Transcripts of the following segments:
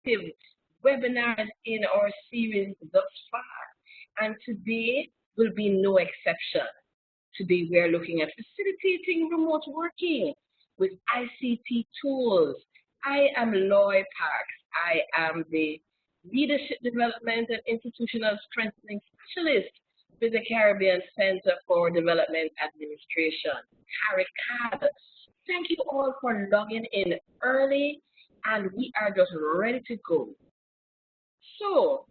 interactive webinars in our series thus far. And today will be no exception. Today we are looking at facilitating remote working with ICT tools. I am Loy Parks. I am the Leadership Development and Institutional Strengthening Specialist with the Caribbean Center for Development Administration, CARICAD. Thank you all for logging in early, and we are just ready to go. So,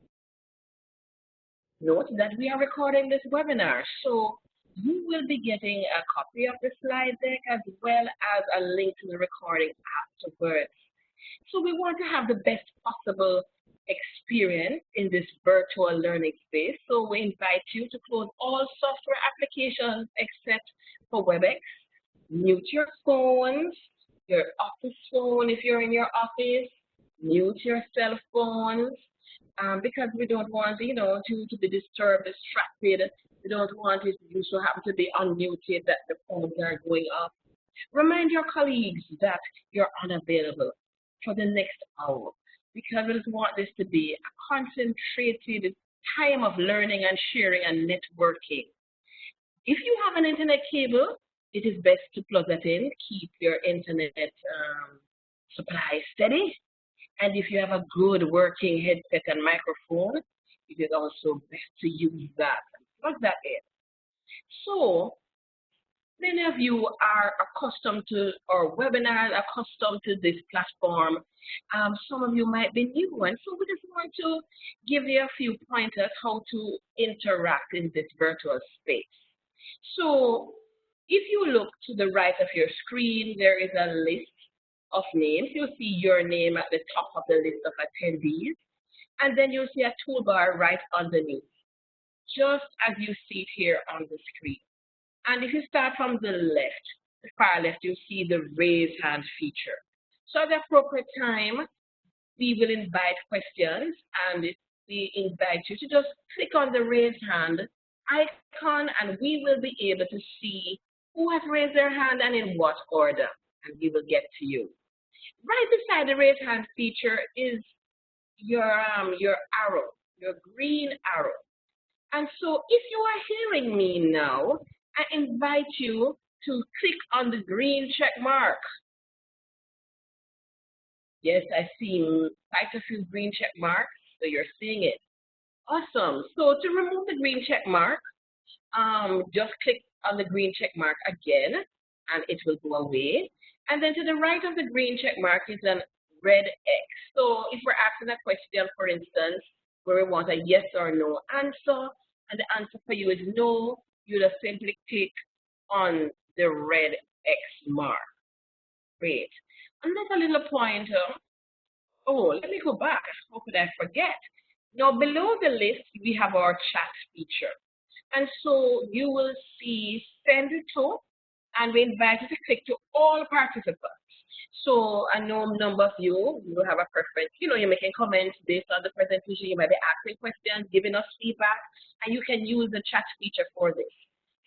note that we are recording this webinar, so you will be getting a copy of the slide deck as well as a link to the recording afterwards. So we want to have the best possible experience in this virtual learning space. So we invite you to close all software applications except for WebEx. Mute your phones, your office phone if you're in your office. Mute your cell phones because we don't want, to be disturbed, distracted. We don't want it to happen to be unmuted, that the phones are going off. Remind your colleagues that you're unavailable for the next hour, because we just want this to be a concentrated time of learning and sharing and networking. If you have an internet cable, it is best to plug that in, keep your internet supply steady. And if you have a good working headset and microphone, it is also best to use that and plug that in. So, many of you are accustomed to our webinars, accustomed to this platform. Some of you might be new, and so we just want to give you a few pointers how to interact in this virtual space. So if you look to the right of your screen, there is a list of names. You'll see your name at the top of the list of attendees, and then you'll see a toolbar right underneath, just as you see it here on the screen. And if you start from the left, the far left, you'll see the raise hand feature. So at the appropriate time, we will invite questions, and we invite you to just click on the raise hand icon, and we will be able to see who has raised their hand and in what order, and we will get to you. Right beside the raise hand feature is your arrow, your green arrow. And so if you are hearing me now, I invite you to click on the green check mark. Yes, I see quite a few green check marks, so you're seeing it. Awesome. So to remove the green check mark, just click on the green check mark again, and it will go away. And then to the right of the green check mark is a red X. So if we're asking a question, for instance, where we want a yes or no answer, and the answer for you is no, you just simply click on the red X mark. Great. Another little pointer. Oh, let me go back. How could I forget? Now, below the list, we have our chat feature. And so you will see send to, and we invite you to click to all participants. So I know a number of you will have a preference. You're making comments based on the presentation. You might be asking questions, giving us feedback, and you can use the chat feature for this.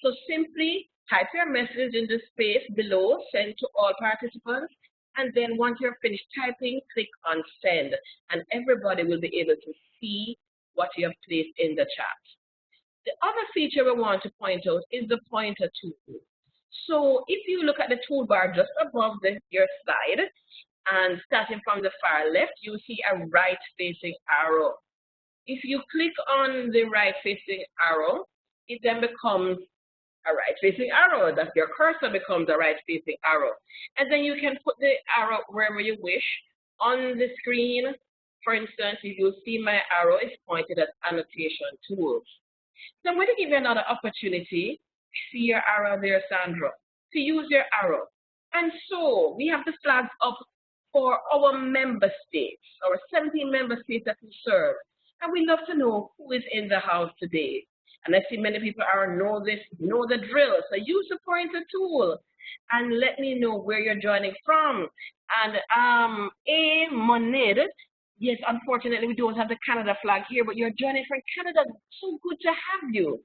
So simply type your message in the space below, send to all participants, and then once you're finished typing, click on send, and everybody will be able to see what you have placed in the chat. The other feature we want to point out is the pointer tool. So if you look at the toolbar just above your slide, and starting from the far left, you'll see a right-facing arrow. If you click on the right-facing arrow, it then becomes a right-facing arrow. That your cursor becomes a right-facing arrow. And then you can put the arrow wherever you wish on the screen. For instance, if you see my arrow is pointed at annotation tools. So I'm going to give you another opportunity. See your arrow there, Sandra, to use your arrow. And so we have the flags up for our member states, our 17 member states that we serve. And we'd love to know who is in the house today. And I see many people know the drill. So use the pointer tool and let me know where you're joining from. And Moned, yes, unfortunately we don't have the Canada flag here, but you're joining from Canada. So good to have you.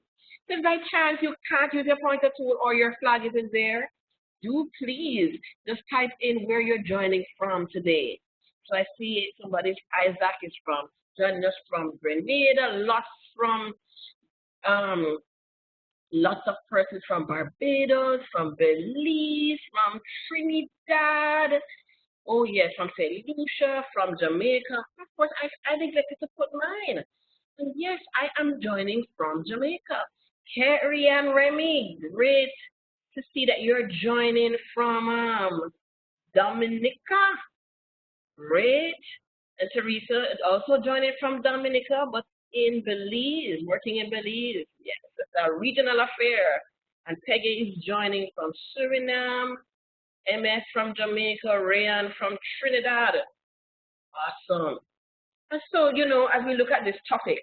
If by chance you can't use your pointer tool or your flag isn't there, do please just type in where you're joining from today. So I see somebody, Isaac is from, joining us from Grenada, um, lots of persons from Barbados, from Belize, from Trinidad, oh yes, from St. Lucia, from Jamaica. Of course, I neglected to put mine. And yes, I am joining from Jamaica. Carrie and Remy, great to see that you're joining from Dominica. Great. And Teresa is also joining from Dominica, but in Belize, working in Belize. Yes, it's a regional affair. And Peggy is joining from Suriname, MS from Jamaica, Rayan from Trinidad. Awesome. And so, as we look at this topic,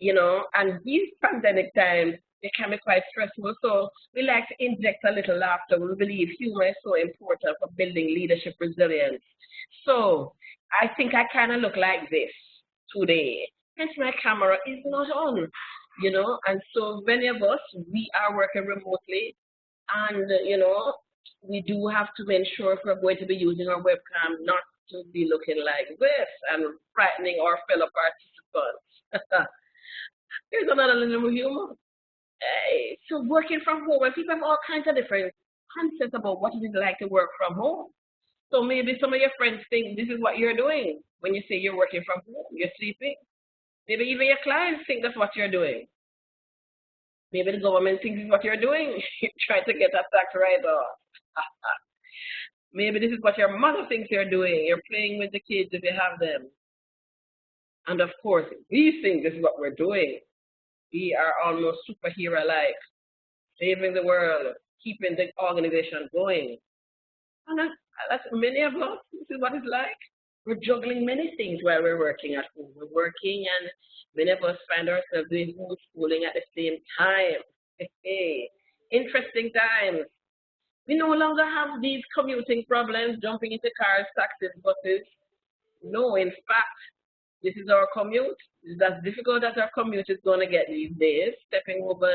and these pandemic times, they can be quite stressful. So we like to inject a little laughter. We believe humor is so important for building leadership resilience. So I think I kind of look like this today. Hence my camera is not on, and so many of us, we are working remotely, and, we do have to ensure if we're going to be using our webcam not to be looking like this and frightening our fellow participants. Here's another little humor. Hey, so working from home, and people have all kinds of different concepts about what it is like to work from home. So maybe some of your friends think this is what you're doing when you say you're working from home, you're sleeping. Maybe even your clients think that's what you're doing. Maybe the government thinks this is what you're doing. You're trying to get a tax write-off. Maybe this is what your mother thinks you're doing. You're playing with the kids if you have them. And of course, we think this is what we're doing. We are almost superhero-like, saving the world, keeping the organization going. And that's many of us, this is what it's like. We're juggling many things while we're working at home. We're working, and many of us find ourselves doing homeschooling at the same time. Hey, interesting times. We no longer have these commuting problems, jumping into cars, taxis, buses. No, in fact, this is our commute. It's as difficult as our commute is going to get these days. Stepping over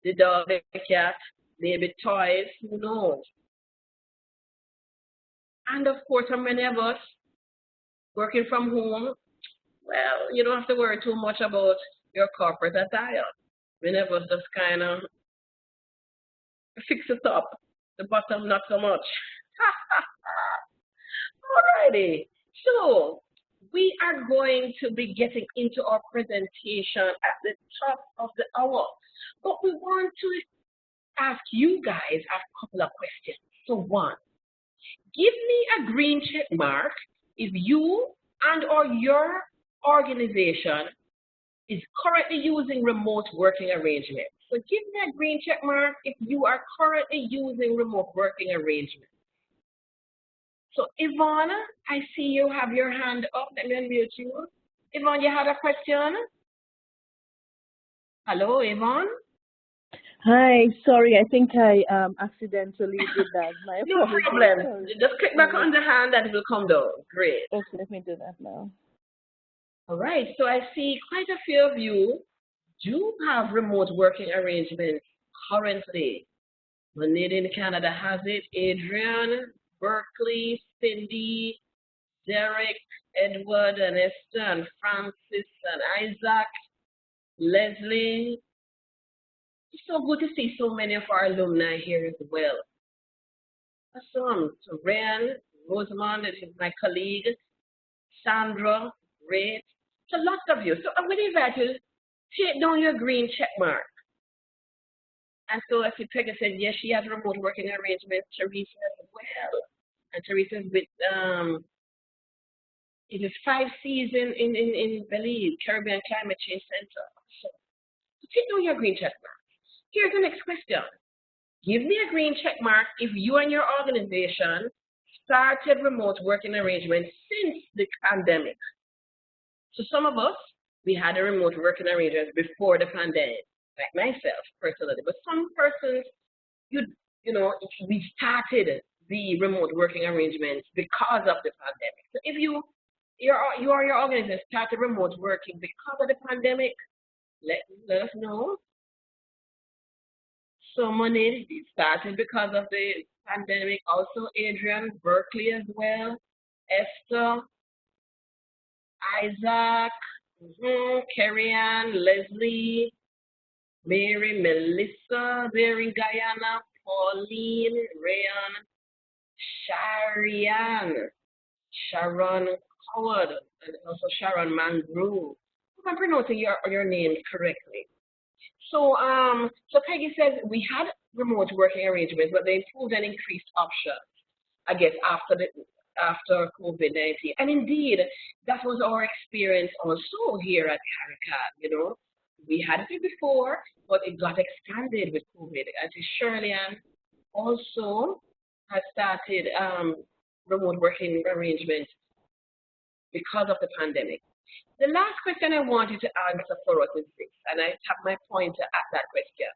the dog, the cat, maybe toys, who knows? And of course, for many of us, working from home, well, you don't have to worry too much about your corporate attire. Many of us just kind of fix the top, the bottom not so much. Alrighty, so we are going to be getting into our presentation at the top of the hour, but we want to ask you guys a couple of questions. So one, give me a green check mark if you and or your organization is currently using remote working arrangements. So give me a green check mark if you are currently using remote working arrangements. So Yvonne, I see you have your hand up. Let me unmute you. Yvonne, you had a question? Hello, Yvonne? Hi, sorry, I think I accidentally did that. No problem. Just click back on the hand and it will come down. Great. Okay, let me do that now. All right, so I see quite a few of you do have remote working arrangements currently. Manita in Canada has it. Adrian, Berkeley, Cindy, Derek, Edward, and Esther, and Francis, and Isaac, Leslie. It's so good to see so many of our alumni here as well. Awesome. So Ryan, Rosamond, is my colleague. Sandra, great. So lots of you. So I'm going to invite you to take down your green check mark. And so I see Peggy said, yes, she has remote working arrangements. Teresa as well. And Teresa is with, it is 5 seasons in Belize, Caribbean Climate Change Center. So take down your green check mark. Here's the next question. Give me a green check mark if you and your organization started remote working arrangements since the pandemic. So some of us, we had a remote working arrangement before the pandemic, like myself personally. But some persons, we started the remote working arrangements because of the pandemic. So if you or your organization started remote working because of the pandemic, let us know. So Money started because of the pandemic. Also Adrian, Berkeley as well, Esther, Isaac, Carrie Ann, Leslie, Mary, Melissa, there in Guyana, Pauline, Rayan, Sharian, Sharon Howard, and also Sharon Mangrove. If I'm pronouncing your names correctly. So Peggy says we had remote working arrangements, but they improved and increased options, I guess, after COVID-19. And indeed, that was our experience also here at CARICAD. We had it before, but it got expanded with COVID. As Shirley Ann also has started remote working arrangements because of the pandemic. The last question I wanted to answer for us is this, and I have my pointer at that question.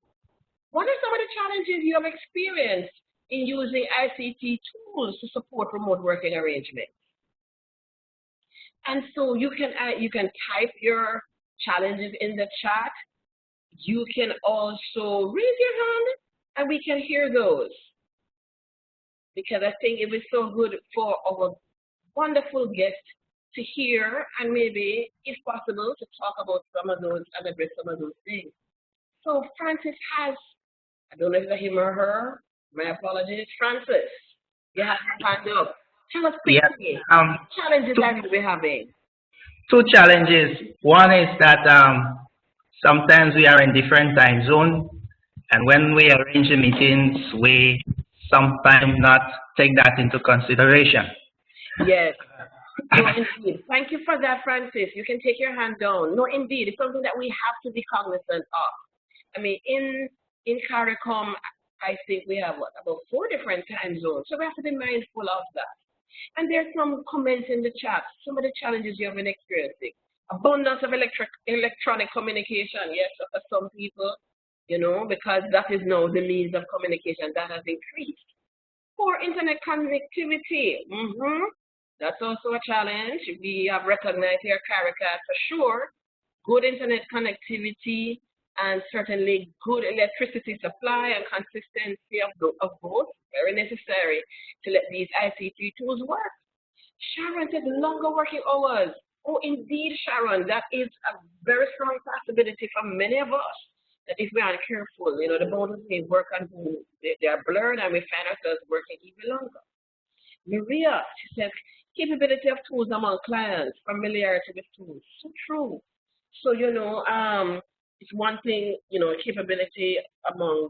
What are some of the challenges you have experienced in using ICT tools to support remote working arrangements? And so you can type your challenges in the chat. You can also raise your hand, and we can hear those. Because I think it was so good for our wonderful guests to hear and maybe, if possible, to talk about some of those and address some of those things. So Francis has, I don't know if it's him or her, my apologies, Francis, you have your hand up. Tell us quickly, challenges that you'll be having. Two challenges. One is that sometimes we are in different time zones, and when we arrange the meetings, we sometimes not take that into consideration. Yes. No, indeed. Thank you for that, Francis. You can take your hand down. No, indeed, it's something that we have to be cognizant of. I mean, in CARICOM, I think we have about 4 different time zones, so we have to be mindful of that. And there's some comments in the chat. Some of the challenges you have been experiencing: abundance of electronic communication. Yes, for some people, because that is now the means of communication that has increased. Poor internet connectivity. That's also a challenge. We have recognized here CARICAD for sure. Good internet connectivity and certainly good electricity supply and consistency of both, very necessary to let these ICT tools work. Sharon says longer working hours. Oh, indeed, Sharon, that is a very strong possibility for many of us. That if we aren't careful, the boundaries between work and home, they are blurred, and we find ourselves working even longer. Maria, she says, capability of tools among clients, familiarity with tools. So true. So, it's one thing, capability among,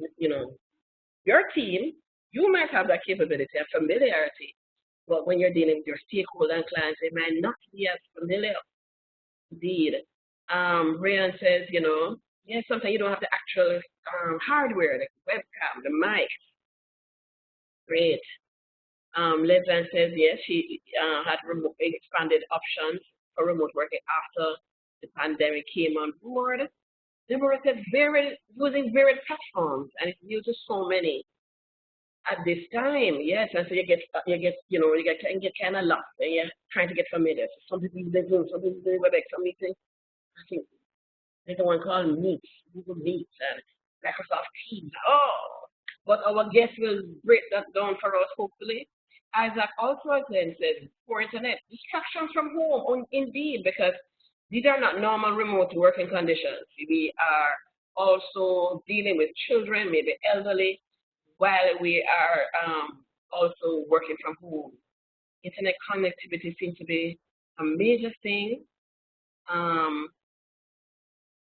your team. You might have that capability and familiarity, but when you're dealing with your stakeholder and clients, they might not be as familiar. Indeed. Ryan says, yes, sometimes you don't have the actual hardware, the webcam, the mic. Great. Leslie says, yes, she had expanded options for remote working after the pandemic came on board. Deborah said, using varied platforms, and it's new to so many at this time. Yes, and so you get kind of lost, and you're trying to get familiar. So some people use Zoom, some people use WebEx, some meetings. I think there's the one called Meet, Google Meet, and Microsoft Teams. Oh, but our guest will break that down for us, hopefully. Isaac also again says, poor internet, distractions from home. Oh, indeed, because these are not normal remote working conditions. We are also dealing with children, maybe elderly, while we are also working from home. Internet connectivity seems to be a major thing.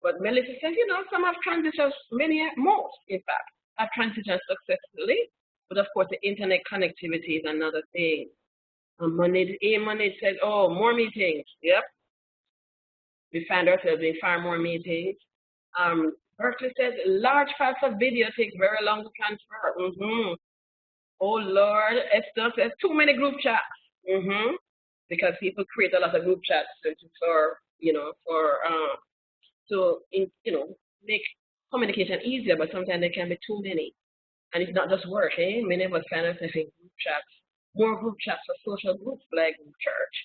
But Melissa says, some have transitioned, most, in fact, have transitioned successfully. But of course, the internet connectivity is another thing. Money says, oh, more meetings. Yep. We find ourselves in far more meetings. Berkeley says, large files of video take very long to transfer. Oh, Lord. Esther says, too many group chats. Because people create a lot of group chats to make communication easier, but sometimes there can be too many. And it's not just work, Many of us find ourselves in group chats, more group chats for social groups like church.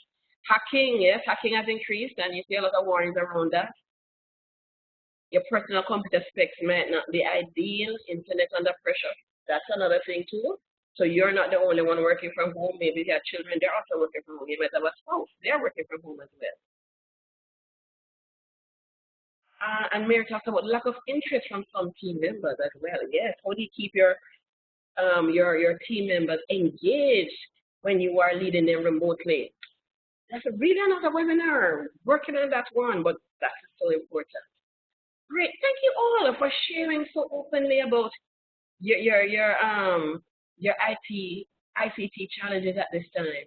Hacking, yes, hacking has increased, and you see a lot of warnings around that. Your personal computer specs might not be ideal, internet under pressure. That's another thing too. So you're not the only one working from home. Maybe you have children, they're also working from home. You might have a spouse, they're working from home as well. And Mary talked about lack of interest from some team members as well. Yes, how do you keep your team members engaged when you are leading them remotely? That's really another webinar. Working on that one, but that's so important. Great, thank you all for sharing so openly about your ICT challenges at this time.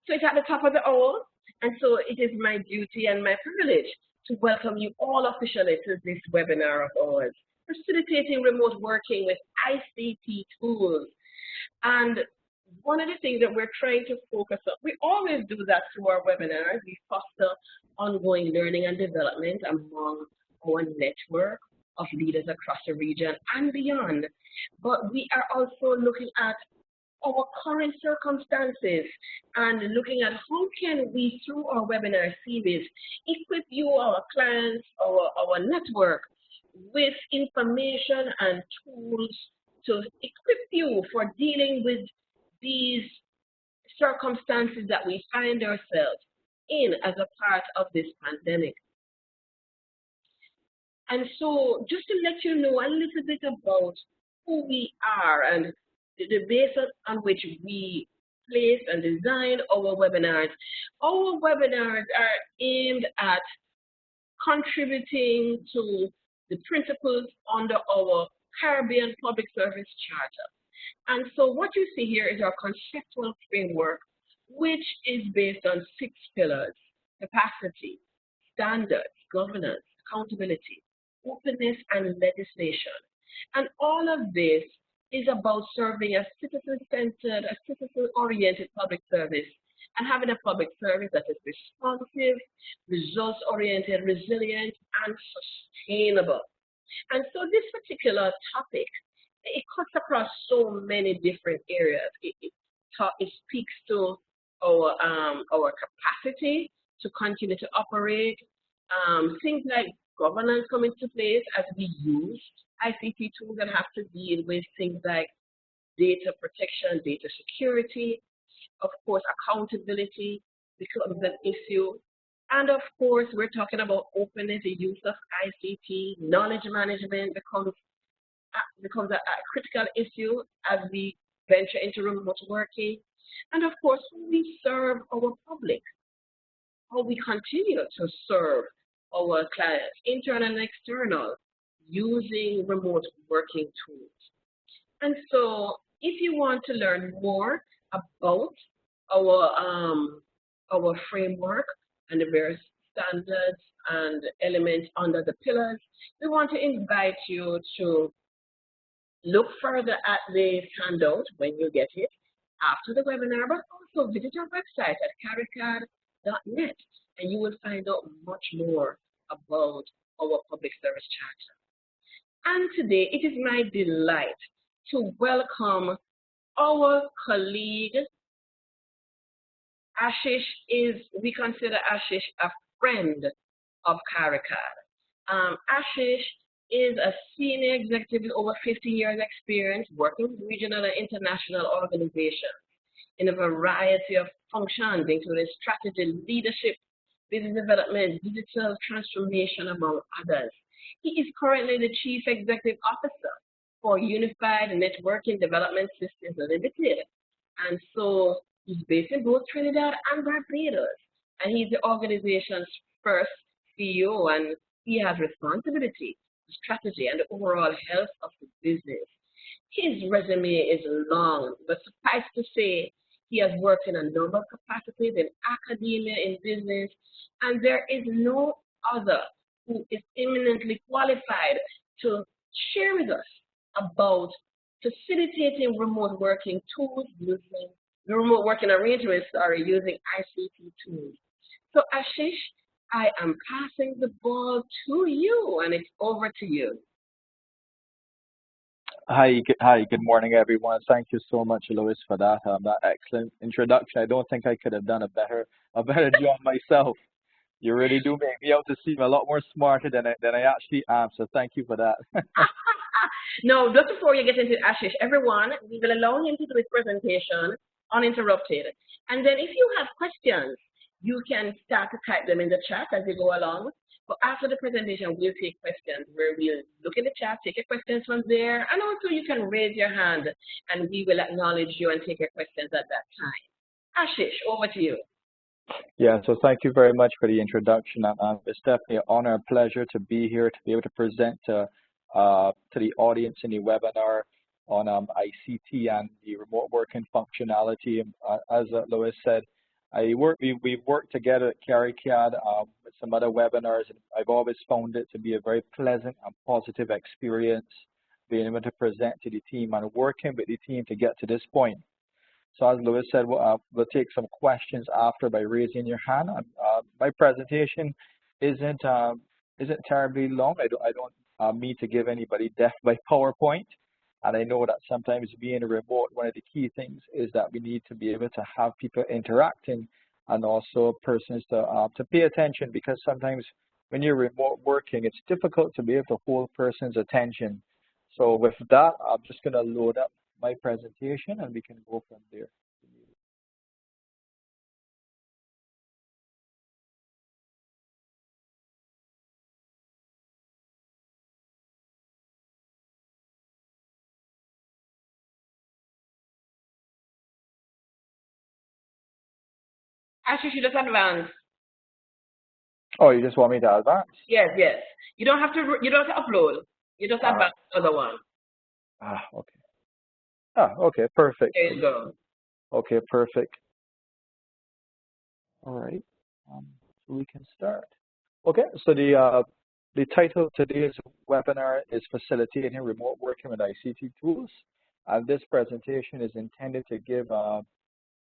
So it's at the top of the hour, and so it is my duty and my privilege to welcome you all officially to this webinar of ours, facilitating remote working with ICT tools. And one of the things that we're trying to focus on, we always do that through our webinars. We foster ongoing learning and development among our network of leaders across the region and beyond. But we are also looking at our current circumstances and looking at how can we, through our webinar series, equip you, our clients, our network, with information and tools to equip you for dealing with these circumstances that we find ourselves in as a part of this pandemic. And so just to let you know a little bit about who we are and the basis on which we place and design our webinars. Our webinars are aimed at contributing to the principles under our Caribbean Public Service Charter. And so what you see here is our conceptual framework, which is based on 6 pillars: capacity, standards, governance, accountability, openness, and legislation. And all of this is about serving a citizen-centered, a citizen-oriented public service and having a public service that is responsive, results-oriented, resilient, and sustainable. And so this particular topic, it cuts across so many different areas. It speaks to our capacity to continue to operate, things like governance come into place as we use ICT tools that have to deal with things like data protection, data security. Of course, accountability becomes an issue. And of course, we're talking about openness, the use of ICT, knowledge management becomes a critical issue as we venture into remote working. And of course, how we serve our public, how we continue to serve our clients, internal and external, using remote working tools. And so if you want to learn more about our framework and the various standards and elements under the pillars, we want to invite you to look further at this handout when you get it after the webinar, but also visit our website at CARICAD.net, and you will find out much more about our public service charter. And today, it is my delight to welcome our colleague. Ashish we consider Ashish a friend of CARICAD. Ashish is a senior executive with over 15 years experience working with regional and international organizations in a variety of functions, including strategy, leadership, business development, digital transformation, among others. He is currently the Chief Executive Officer for Unified Networking Development Systems Limited. And so he's based in both Trinidad and Barbados. And he's the organization's first CEO, and he has responsibility for strategy and the overall health of the business. His resume is long, but suffice to say, he has worked in a number of capacities in academia, in business, and there is no other who is eminently qualified to share with us about facilitating remote working tools using the remote working arrangements, using ICT tools. So Ashish, I am passing the ball to you, and it's over to you. Hi, good morning, everyone. Thank you so much, Lois, for that excellent introduction. I don't think I could have done a better job myself. You really do make me out to seem a lot more smarter than I actually am. So thank you for that. No, just before you get into Ashish, everyone, we will allow him to do his presentation uninterrupted. And then if you have questions, you can start to type them in the chat as you go along. But after the presentation, we'll take questions where we'll look in the chat, take your questions from there, and also you can raise your hand and we will acknowledge you and take your questions at that time. Ashish, over to you. Yeah, so thank you very much for the introduction. It's definitely an honor and pleasure to be here to be able to present to the audience in the webinar on ICT and the remote working functionality. As Lois said, we've worked together at CARICAD with some other webinars, and I've always found it to be a very pleasant and positive experience being able to present to the team and working with the team to get to this point. So as Lois said, we'll take some questions after by raising your hand. My presentation isn't terribly long. I don't mean to give anybody death by PowerPoint. And I know that sometimes being a remote, one of the key things is that we need to be able to have people interacting and also persons to pay attention, because sometimes when you're remote working, it's difficult to be able to hold person's attention. So with that, I'm just going to load up my presentation and we can go from there. Ashish, you just advance. Oh, you just want me to advance? Yes, yes. You don't have to. You don't have to upload. You just advance the other one. Okay. Okay, perfect. There you go. Okay, perfect. All right. So we can start. Okay, so the title of today's webinar is Facilitating Remote Working with ICT Tools. And this presentation is intended to give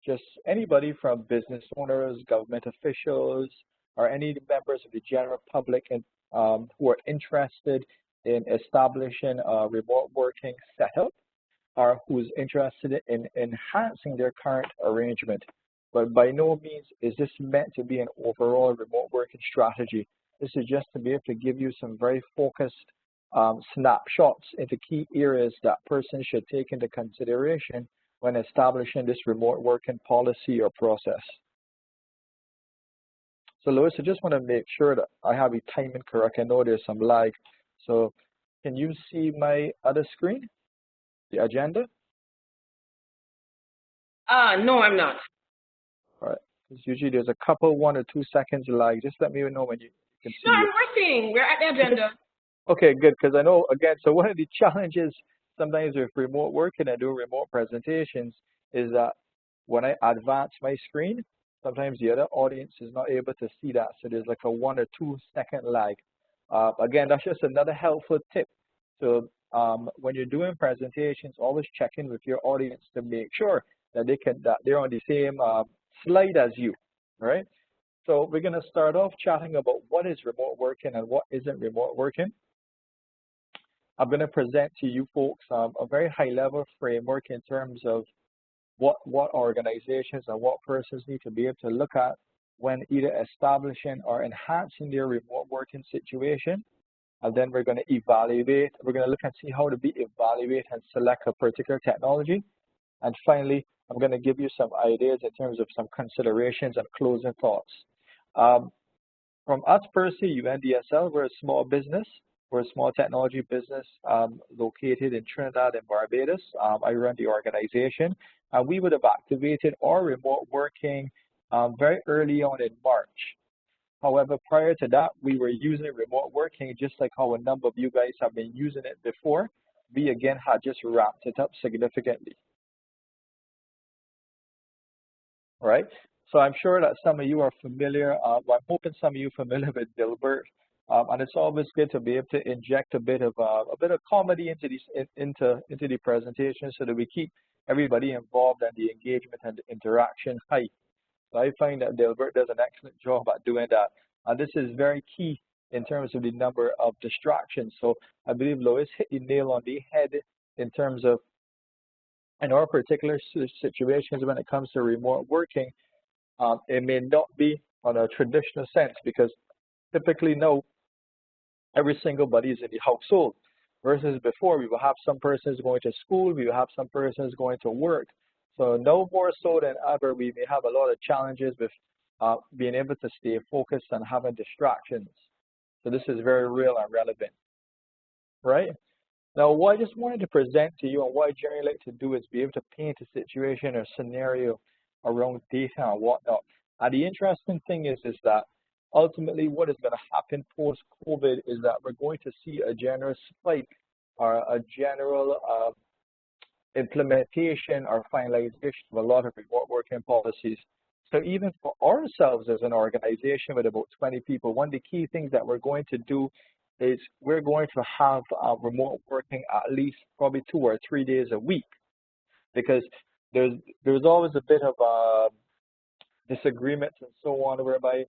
just anybody from business owners, government officials, or any members of the general public who are interested in establishing a remote working setup, or who's interested in enhancing their current arrangement. But by no means is this meant to be an overall remote working strategy. This is just to be able to give you some very focused snapshots into key areas that persons should take into consideration when establishing this remote working policy or process. So Lois, I just want to make sure that I have the timing correct. I know there's some lag. So can you see my other screen, the agenda? No, I'm not. All right. Because usually there's a couple, 1 or 2 seconds lag. Just let me know when you can see No, I'm it. working. We're at the agenda. Okay, good. Because I know, again, so one of the challenges sometimes with remote working and doing remote presentations is that when I advance my screen, sometimes the other audience is not able to see that. So there's like a 1 or 2 second lag. Again, that's just another helpful tip. So when you're doing presentations, always check in with your audience to make sure that they're on the same slide as you, all right? So we're going to start off chatting about what is remote working and what isn't remote working. I'm going to present to you folks a very high-level framework in terms of what organizations and what persons need to be able to look at when either establishing or enhancing their remote working situation. And then we're going to evaluate, we're going to look and see how to evaluate and select a particular technology. And finally, I'm going to give you some ideas in terms of some considerations and closing thoughts. From us personally, UNDSL, we're a small business. We're a small technology business located in Trinidad and Barbados. I run the organization, and we would have activated our remote working very early on in March. However, prior to that, we were using remote working just like how a number of you guys have been using it before. We again had just ramped it up significantly. All right. So I'm sure that some of you are familiar. Well, I'm hoping some of you are familiar with Dilbert. And it's always good to be able to inject a bit of comedy into the presentation so that we keep everybody involved and the engagement and the interaction high. So I find that Dilbert does an excellent job at doing that. And this is very key in terms of the number of distractions. So I believe Lois hit the nail on the head in terms of, in our particular situations when it comes to remote working, it may not be on a traditional sense, because typically now every single body is in the household, versus before we will have some persons going to school, we will have some persons going to work. So no more so than ever, we may have a lot of challenges with being able to stay focused and having distractions. So this is very real and relevant, right? Now, what I just wanted to present to you and what I generally like to do is be able to paint a situation or scenario around data and whatnot. And the interesting thing is that ultimately what is going to happen post-COVID is that we're going to see a general spike or a general implementation or finalization of a lot of remote working policies. So even for ourselves as an organization with about 20 people, one of the key things that we're going to do is we're going to have remote working at least probably 2 or 3 days a week, because there's always a bit of disagreements and so on, whereby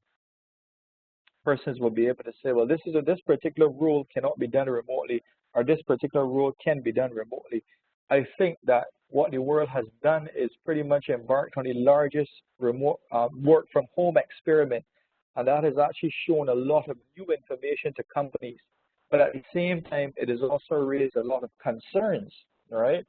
persons will be able to say, well, this particular rule cannot be done remotely, or this particular rule can be done remotely. I think that what the world has done is pretty much embarked on the largest remote work from home experiment, and that has actually shown a lot of new information to companies. But at the same time, it has also raised a lot of concerns, right,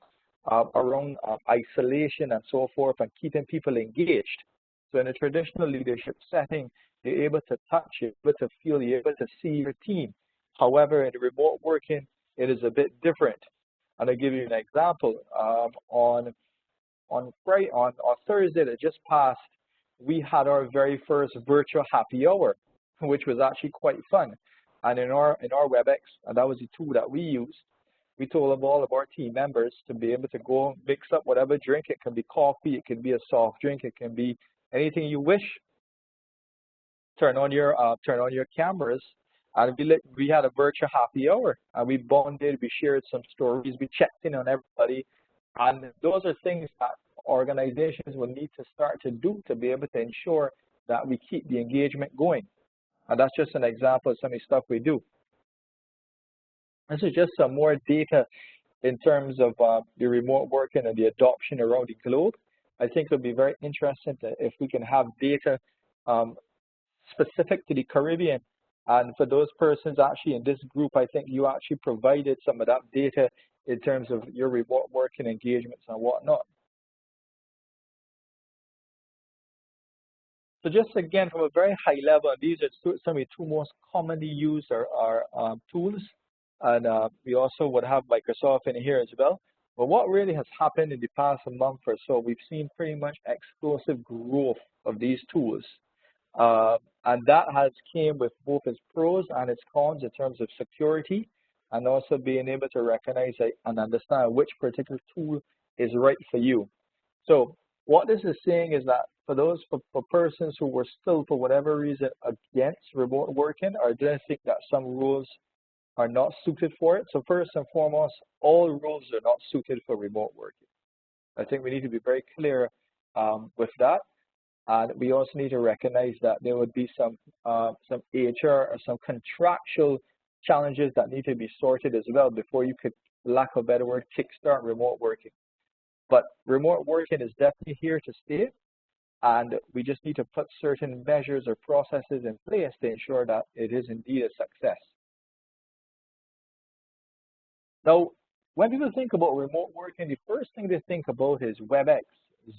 around isolation and so forth, and keeping people engaged. So in a traditional leadership setting, you're able to touch, you're able to feel, you're able to see your team. However, in remote working, it is a bit different. And I'll give you an example. On Thursday that just passed, we had our very first virtual happy hour, which was actually quite fun. And in our WebEx, and that was the tool that we used, we told all of our team members to be able to go mix up whatever drink. It can be coffee, it can be a soft drink, it can be anything you wish. Turn on your cameras, and we had a virtual happy hour, and we bonded, we shared some stories, we checked in on everybody, and those are things that organizations will need to start to do to be able to ensure that we keep the engagement going. And that's just an example of some of the stuff we do. This is just some more data in terms of the remote working and the adoption around the globe. I think it'll be very interesting if we can have data specific to the Caribbean. And for those persons actually in this group, I think you actually provided some of that data in terms of your remote working engagements and whatnot. So just again, from a very high level, these are some of the 2 most commonly used tools. And we also would have Microsoft in here as well. But what really has happened in the past month or so, we've seen pretty much explosive growth of these tools. And that has came with both its pros and its cons in terms of security, and also being able to recognize and understand which particular tool is right for you. So what this is saying is that for persons who were still, for whatever reason, against remote working, or didn't think that some rules are not suited for it. So first and foremost, all rules are not suited for remote working. I think we need to be very clear with that. And we also need to recognize that there would be some HR or some contractual challenges that need to be sorted as well before you could, lack of a better word, kickstart remote working. But remote working is definitely here to stay, and we just need to put certain measures or processes in place to ensure that it is indeed a success. Now, when people think about remote working, the first thing they think about is WebEx,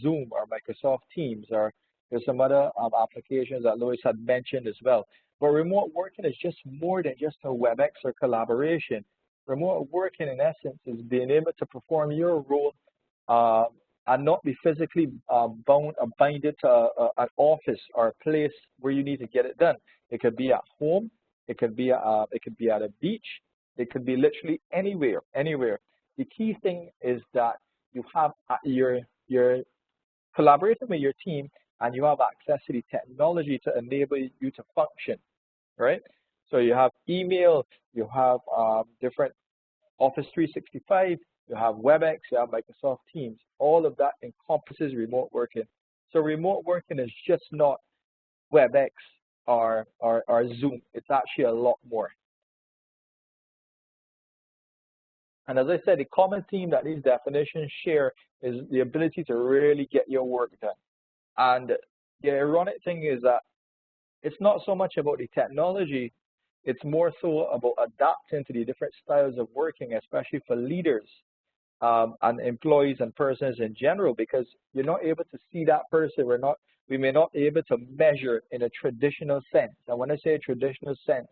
Zoom, or Microsoft Teams, or there's some other applications that Lois had mentioned as well. But remote working is just more than just a WebEx or collaboration. Remote working, in essence, is being able to perform your role and not be physically bound or binded to an office or a place where you need to get it done. It could be at home, it could be at a beach, it could be literally anywhere. The key thing is that you have you're collaborating with your team, and you have access to the technology to enable you to function, right? So you have email, you have different Office 365, you have WebEx, you have Microsoft Teams. All of that encompasses remote working. So remote working is just not WebEx or Zoom. It's actually a lot more. And as I said, the common theme that these definitions share is the ability to really get your work done. And the ironic thing is that it's not so much about the technology, it's more so about adapting to the different styles of working, especially for leaders and employees and persons in general, because you're not able to see that person. we may not be able to measure in a traditional sense. And when I say traditional sense,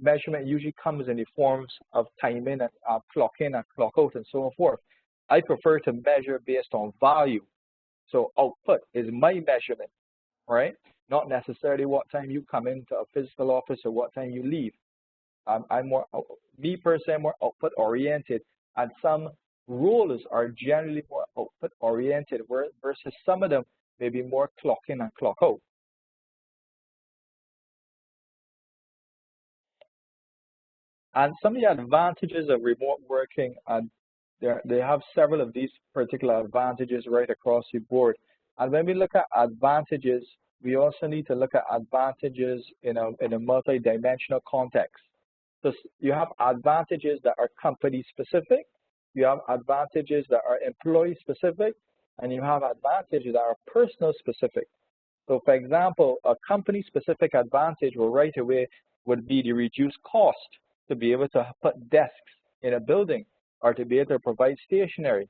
measurement usually comes in the forms of timing and clock in and clock out and so forth. I prefer to measure based on value. So output is my measurement, right? Not necessarily what time you come into a physical office or what time you leave. Me personally, I'm more output oriented, and some roles are generally more output oriented, versus some of them may be more clock in and clock out. And some of the advantages of remote working, and they have several of these particular advantages right across the board. And when we look at advantages, we also need to look at advantages in a multi-dimensional context. So you have advantages that are company specific, you have advantages that are employee specific, and you have advantages that are personal specific. So for example, a company specific advantage right away would be the reduced cost to be able to put desks in a building or to be able to provide stationery,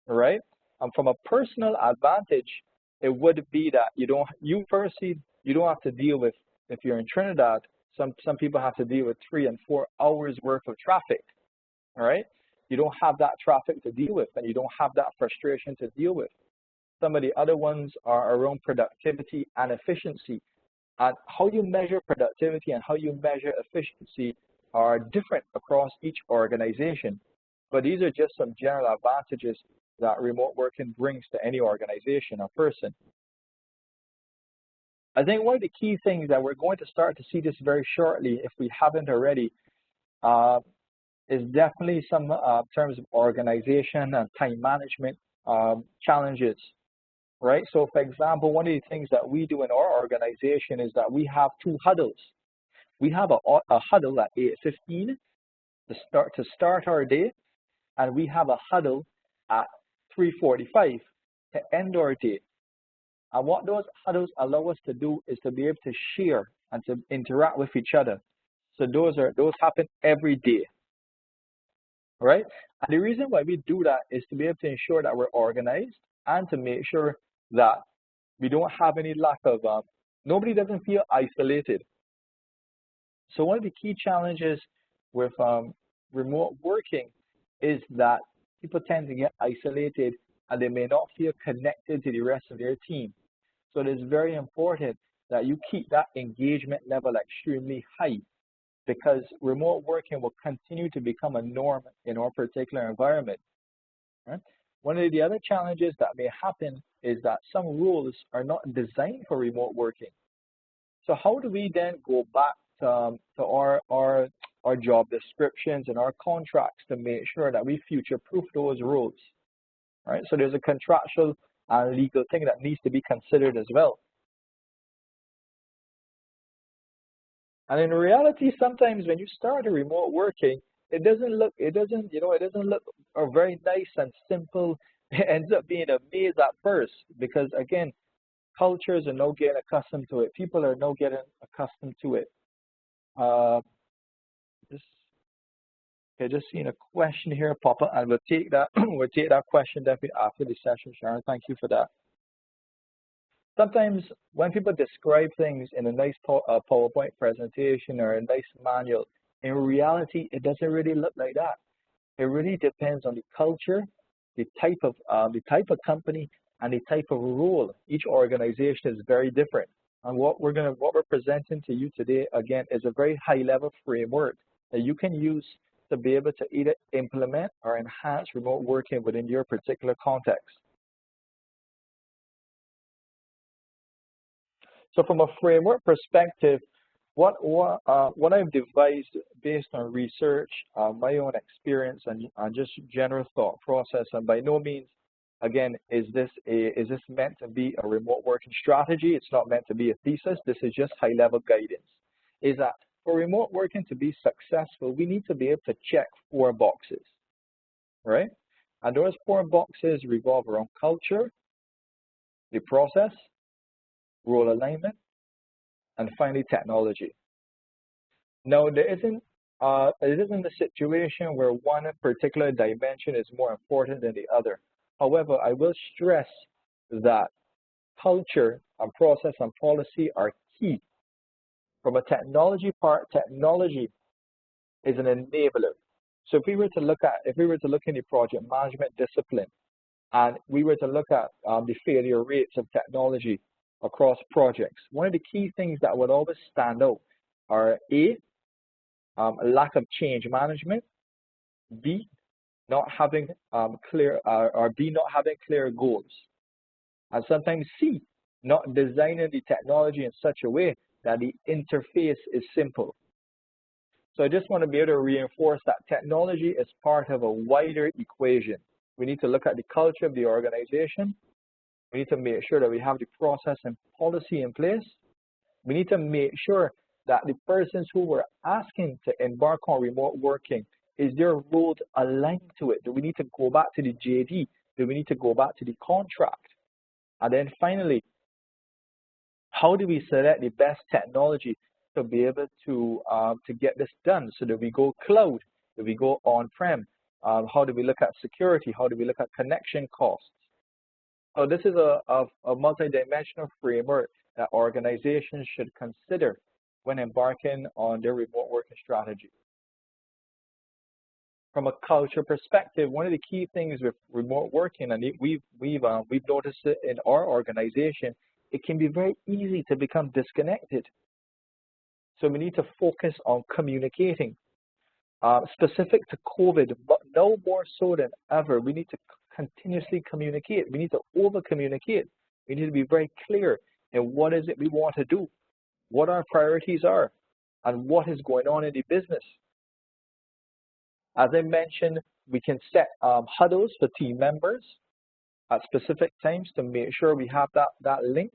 right? And from a personal advantage, it would be that you don't have to deal with, if you're in Trinidad, some people have to deal with 3 and 4 hours worth of traffic, all right? You don't have that traffic to deal with, and you don't have that frustration to deal with. Some of the other ones are around productivity and efficiency. And how you measure productivity and how you measure efficiency are different across each organization. But these are just some general advantages that remote working brings to any organization or person. I think one of the key things that we're going to start to see this very shortly, if we haven't already, is definitely some terms of organization and time management challenges, right? So for example, one of the things that we do in our organization is that we have 2 huddles. We have a huddle at 8:15 to start our day, and we have a huddle at 3:45 to end our day. And what those huddles allow us to do is to be able to share and to interact with each other. So those happen every day, right? And the reason why we do that is to be able to ensure that we're organized and to make sure that we don't have any lack of, nobody doesn't feel isolated. So one of the key challenges with remote working is that people tend to get isolated and they may not feel connected to the rest of their team. So it is very important that you keep that engagement level extremely high, because remote working will continue to become a norm in our particular environment. Right? One of the other challenges that may happen is that some roles are not designed for remote working. So how do we then go back to our job descriptions and our contracts to make sure that we future-proof those roles? Right? So there's a contractual and legal thing that needs to be considered as well. And in reality, sometimes when you start a remote working, it doesn't look very nice and simple. It ends up being a maze at first, because again, cultures are now getting accustomed to it. People are now getting accustomed to it. Just seeing a question here pop up, and we'll take that. We'll take that question definitely after the session, Sharon. Thank you for that. Sometimes when people describe things in a nice PowerPoint presentation or a nice manual, in reality, it doesn't really look like that. It really depends on the culture, the type of company, and the type of role. Each organization is very different. And what we're presenting to you today, again, is a very high-level framework that you can use to be able to either implement or enhance remote working within your particular context. So from a framework perspective, what I've devised based on research, my own experience, and just general thought process, and by no means, again, is this meant to be a remote working strategy? It's not meant to be a thesis. This is just high-level guidance. Is that for remote working to be successful, we need to be able to check 4 boxes, right? And those 4 boxes revolve around culture, the process, role alignment, and finally technology. Now, it isn't a situation where one particular dimension is more important than the other. However, I will stress that culture and process and policy are key. From a technology part, technology is an enabler. So if we were to look in the project management discipline, and we were to look at the failure rates of technology across projects, one of the key things that would always stand out are A, a lack of change management, B, not having B, not having clear goals, and sometimes C, not designing the technology in such a way that the interface is simple. So I just want to be able to reinforce that technology is part of a wider equation. We need to look at the culture of the organization. We need to make sure that we have the process and policy in place. We need to make sure that the persons who we're asking to embark on remote working, is their roles aligned to it? Do we need to go back to the JD? Do we need to go back to the contract? And then finally, how do we select the best technology to be able to get this done? So do we go cloud? Do we go on-prem? How do we look at security? How do we look at connection costs? So this is a multidimensional framework that organizations should consider when embarking on their remote working strategy. From a culture perspective, one of the key things with remote working, and we've noticed it in our organization, it can be very easy to become disconnected. So we need to focus on communicating. Specific to COVID, but no more so than ever, we need to continuously communicate. We need to over-communicate. We need to be very clear in what is it we want to do, what our priorities are, and what is going on in the business. As I mentioned, we can set huddles for team members at specific times to make sure we have that link.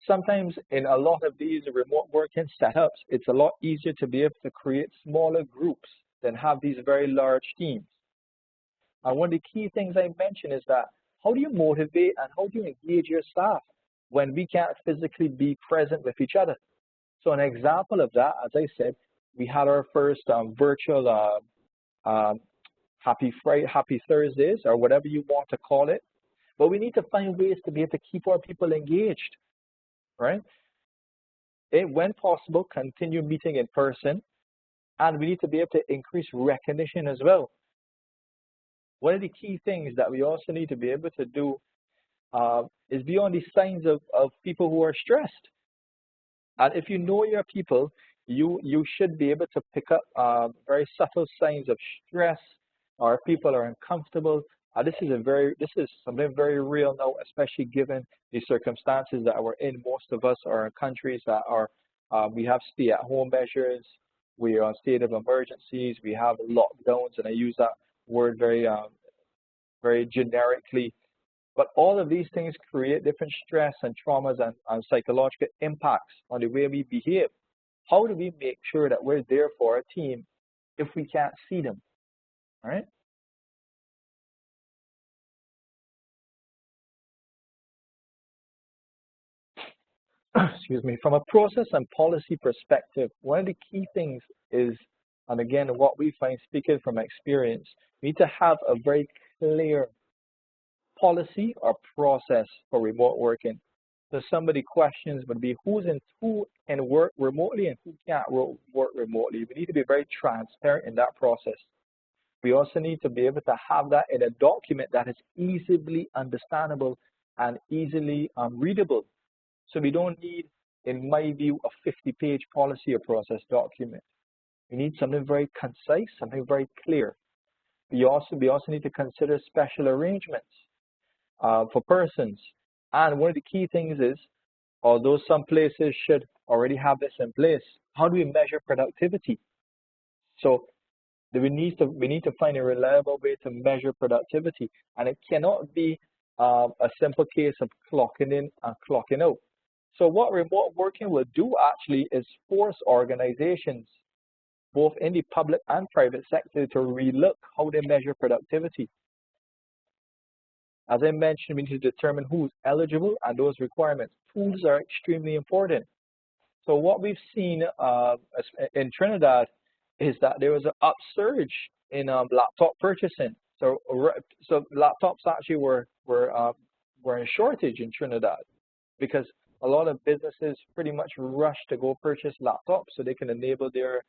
Sometimes in a lot of these remote working setups, it's a lot easier to be able to create smaller groups than have these very large teams. And one of the key things I mentioned is that how do you motivate and how do you engage your staff when we can't physically be present with each other? So an example of that, as I said, we had our first virtual Happy Thursdays, or whatever you want to call it. But we need to find ways to be able to keep our people engaged, right? When possible, continue meeting in person, and we need to be able to increase recognition as well. One of the key things that we also need to be able to do is beyond the signs of people who are stressed. And if you know your people, you should be able to pick up very subtle signs of stress, or people are uncomfortable. This is something very real now, especially given the circumstances that we're in. Most of us are in countries that are we have stay-at-home measures, we are in state of emergencies, we have lockdowns, and I use that word very generically. But all of these things create different stress and traumas and psychological impacts on the way we behave. How do we make sure that we're there for our team if we can't see them, all right? Excuse me. From a process and policy perspective, one of the key things is, and again, what we find speaking from experience, we need to have a very clear policy or process for remote working. So some of the questions would be who can work remotely and who can't work remotely. We need to be very transparent in that process. We also need to be able to have that in a document that is easily understandable and easily readable. So we don't need, in my view, a 50-page policy or process document. We need something very concise, something very clear. We also need to consider special arrangements for persons. And one of the key things is, although some places should already have this in place, how do we measure productivity? So we need to find a reliable way to measure productivity, and it cannot be a simple case of clocking in and clocking out. So what remote working will do actually is force organizations, both in the public and private sector, to relook how they measure productivity. As I mentioned, we need to determine who's eligible and those requirements. Tools are extremely important. So what we've seen in Trinidad is that there was an upsurge in laptop purchasing. So laptops actually were we're in shortage in Trinidad because a lot of businesses pretty much rush to go purchase laptops so they can enable their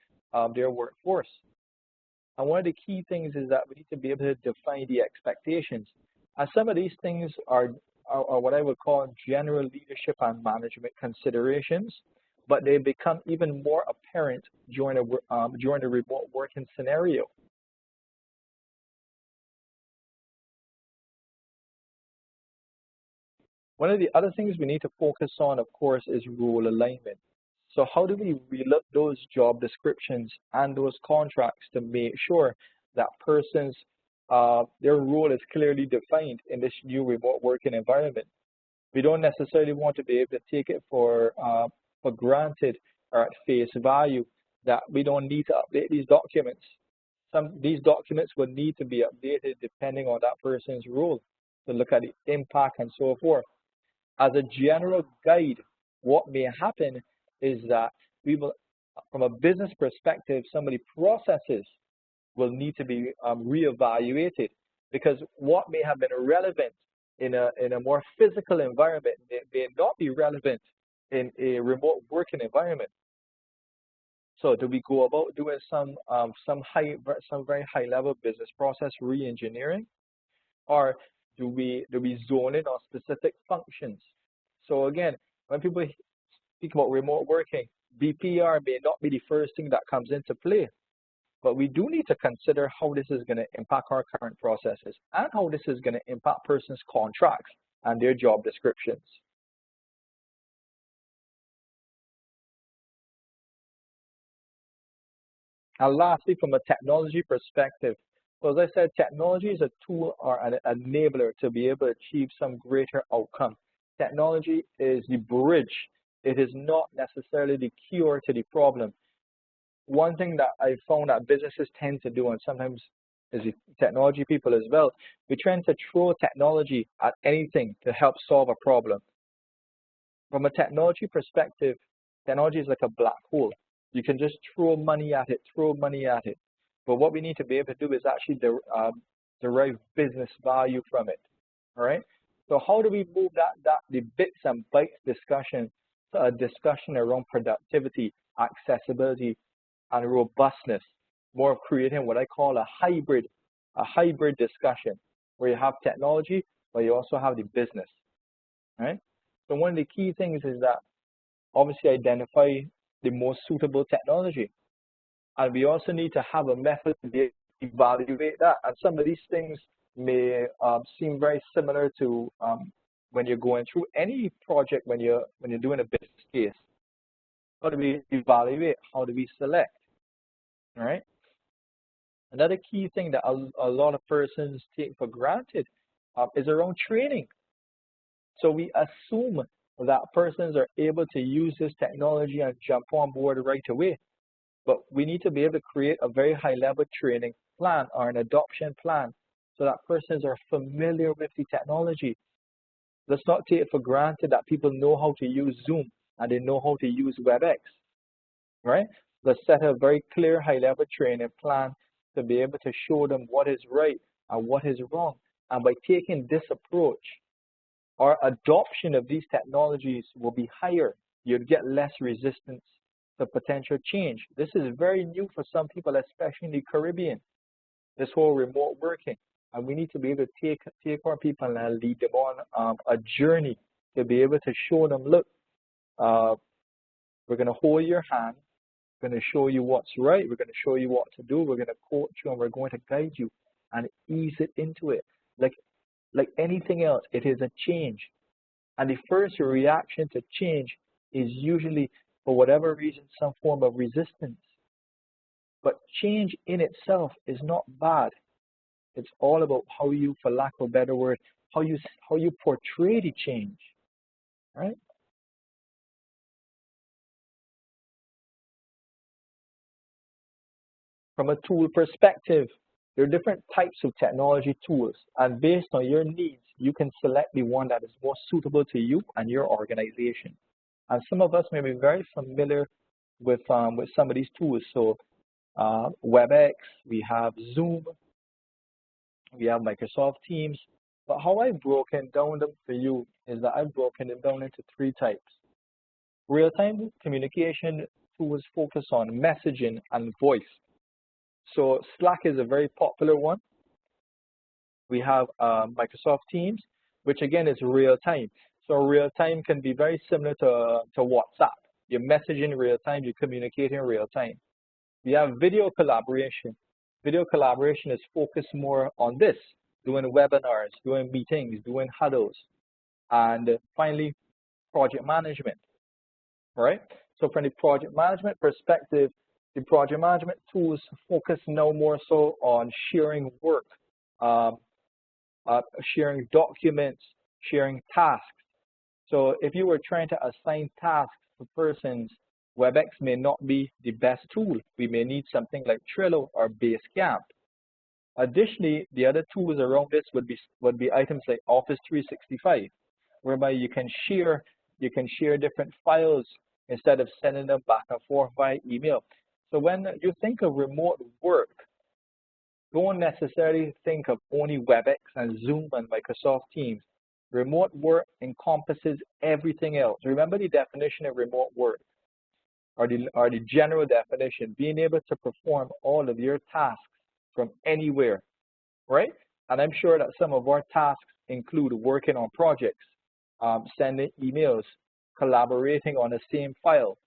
workforce. And one of the key things is that we need to be able to define the expectations. And some of these things are what I would call general leadership and management considerations, but they become even more apparent during the remote working scenario. One of the other things we need to focus on, of course, is role alignment. So how do we relook those job descriptions and those contracts to make sure that persons, their role is clearly defined in this new remote working environment? We don't necessarily want to be able to take it for granted or at face value that we don't need to update these documents. These documents will need to be updated depending on that person's role to look at the impact and so forth. As a general guide, what may happen is that we will, from a business perspective, some of the processes will need to be reevaluated because what may have been relevant in a more physical environment may not be relevant in a remote working environment. So do we go about doing some very high level business process re-engineering, or do we zone in on specific functions? So again, when people speak about remote working, BPR may not be the first thing that comes into play, but we do need to consider how this is going to impact our current processes and how this is going to impact persons' contracts and their job descriptions. And lastly, from a technology perspective, so as I said, technology is a tool or an enabler to be able to achieve some greater outcome. Technology is the bridge. It is not necessarily the cure to the problem. One thing that I found that businesses tend to do, and sometimes as the technology people as well, we tend to throw technology at anything to help solve a problem. From a technology perspective, technology is like a black hole. You can just throw money at it. But what we need to be able to do is actually derive business value from it. All right. So how do we move the bits and bytes discussion to a discussion around productivity, accessibility, and robustness, more of creating what I call a hybrid discussion where you have technology, but you also have the business. Right. So one of the key things is that obviously identify the most suitable technology. And we also need to have a method to evaluate that. And some of these things may seem very similar to when you're going through any project, when you're doing a business case. How do we evaluate? How do we select? All right. Another key thing that a lot of persons take for granted is around training. So we assume that persons are able to use this technology and jump on board right away. But we need to be able to create a very high-level training plan or an adoption plan so that persons are familiar with the technology. Let's not take it for granted that people know how to use Zoom and they know how to use WebEx, right? Let's set a very clear high-level training plan to be able to show them what is right and what is wrong. And by taking this approach, our adoption of these technologies will be higher. You'd get less resistance to potential change. This is very new for some people, especially in the Caribbean, this whole remote working. And we need to be able to take our people and lead them on a journey to be able to show them, look, we're going to hold your hand, we're going to show you what's right, we're going to show you what to do, we're going to coach you, and we're going to guide you and ease it into it. Like anything else, it is a change. And the first reaction to change is usually, for whatever reason, some form of resistance. But change in itself is not bad. It's all about how you, for lack of a better word, how you portray the change, right? From a tool perspective, there are different types of technology tools, and based on your needs, you can select the one that is most suitable to you and your organization. And some of us may be very familiar with some of these tools. So WebEx, we have Zoom, we have Microsoft Teams, But how I've broken down them for you is that I've broken them down into three types. Real-time communication tools focus on messaging and voice. So Slack is a very popular one. We have Microsoft Teams, which again is real-time. So real-time can be very similar to WhatsApp. You message in real-time, you communicate in real-time. We have video collaboration. Video collaboration is focused more on this, doing webinars, doing meetings, doing huddles. And finally, project management, right? So from the project management perspective, the project management tools focus now more so on sharing work, sharing documents, sharing tasks. So if you were trying to assign tasks to persons, WebEx may not be the best tool. We may need something like Trello or Basecamp. Additionally, the other tools around this would be items like Office 365, whereby you can share different files instead of sending them back and forth by email. So when you think of remote work, don't necessarily think of only WebEx and Zoom and Microsoft Teams. Remote work encompasses everything else. Remember the definition of remote work, or the general definition, being able to perform all of your tasks from anywhere, right? And I'm sure that some of our tasks include working on projects, sending emails, collaborating on the same file.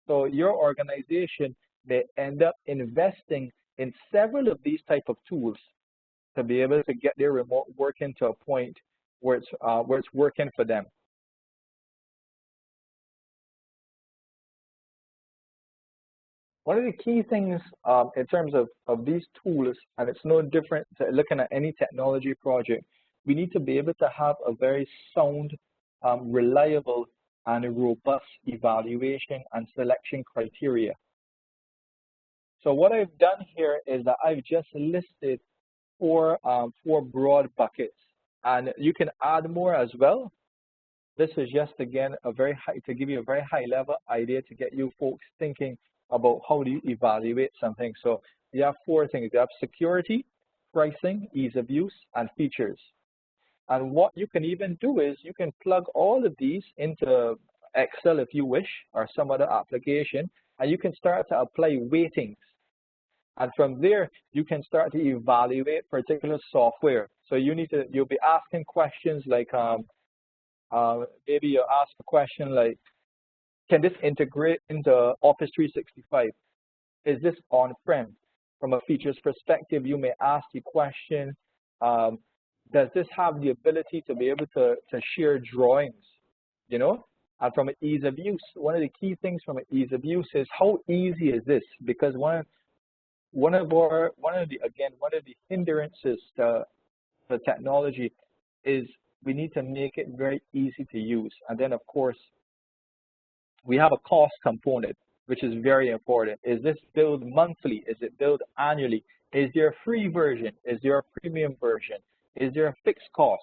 So your organization may end up investing in several of these type of tools to be able to get their remote working to a point where it's working for them. One of the key things in terms of these tools, and it's no different to looking at any technology project, we need to be able to have a very sound, reliable, and a robust evaluation and selection criteria. So what I've done here is that I've just listed four broad buckets, and you can add more as well. This is just, again, to give you a very high level idea to get you folks thinking about how do you evaluate something. So you have four things. You have security, pricing, ease of use, and features. And what you can even do is you can plug all of these into Excel if you wish, or some other application, and you can start to apply weightings. And from there, you can start to evaluate particular software. So you'll be asking questions like, maybe you'll ask a question like, can this integrate into Office 365? Is this on-prem? From a features perspective, you may ask the question, does this have the ability to be able to share drawings, you know? And from an ease of use, one of the key things from an ease of use is how easy is this? Because one of the hindrances to technology is we need to make it very easy to use. And then, of course, we have a cost component, which is very important. Is this billed monthly? Is it billed annually? Is there a free version? Is there a premium version? Is there a fixed cost?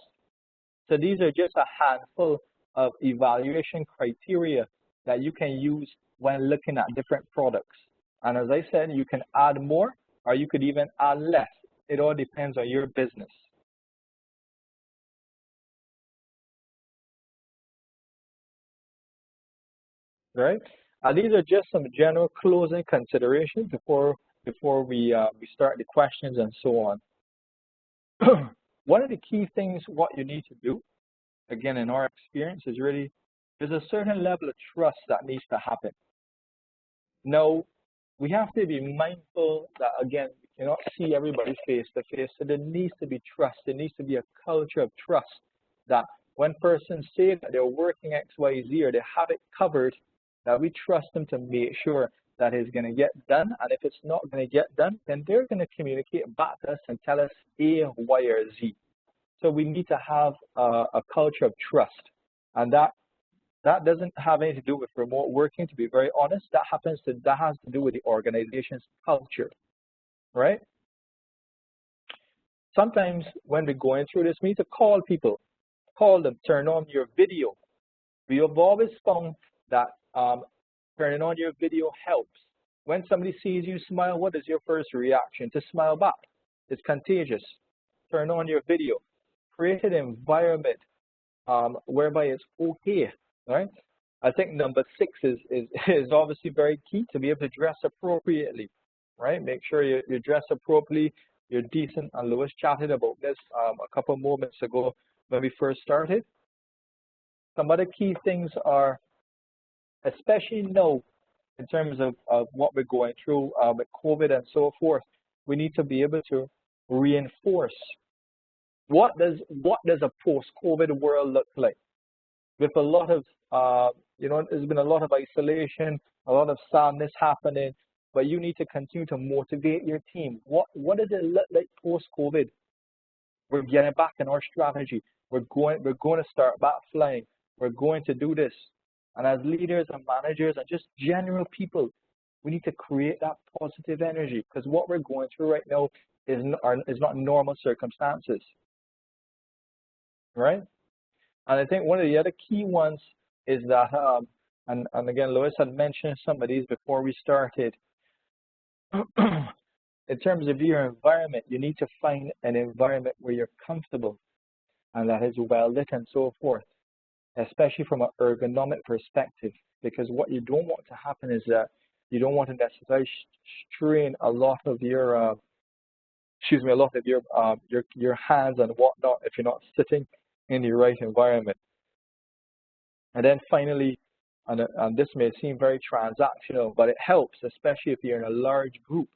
So these are just a handful of evaluation criteria that you can use when looking at different products. And as I said, you can add more or you could even add less. It all depends on your business. Right? These are just some general closing considerations before we start the questions and so on. One of the key things what you need to do, again, in our experience, is really there's a certain level of trust that needs to happen. Now, we have to be mindful that, again, we cannot see everybody face to face, so there needs to be trust. There needs to be a culture of trust that when persons say that they're working X, Y, Z, or they have it covered, that we trust them to make sure that it's going to get done. And if it's not going to get done, then they're going to communicate back to us and tell us A, Y, or Z. So we need to have a culture of trust. And that doesn't have anything to do with remote working, to be very honest. That has to do with the organization's culture, right? Sometimes when we're going through this, we need to call people, call them, turn on your video. We have always found that turning on your video helps. When somebody sees you smile, what is your first reaction? To smile back. It's contagious. Turn on your video. create an environment whereby it's okay, right? I think number 6 is obviously very key, to be able to dress appropriately, right? Make sure you dress appropriately, you're decent, and Lewis chatted about this a couple moments ago when we first started. Some other key things are, especially now, in terms of what we're going through with COVID and so forth, we need to be able to reinforce what does a post-COVID world look like? With a lot of there's been a lot of isolation, a lot of sadness happening, but you need to continue to motivate your team. What does it look like post-COVID? We're getting back in our strategy. We're going to start back flying. We're going to do this. And as leaders and managers and just general people, we need to create that positive energy, because what we're going through right now is not normal circumstances, right? And I think one of the other key ones is that, and again, Lois had mentioned some of these before we started. In terms of your environment, you need to find an environment where you're comfortable and that is well lit and so forth, especially from an ergonomic perspective, because what you don't want to happen is that you don't want to necessarily strain a lot of your your hands and whatnot if you're not sitting in the right environment. And then finally, and this may seem very transactional, but it helps, especially if you're in a large group.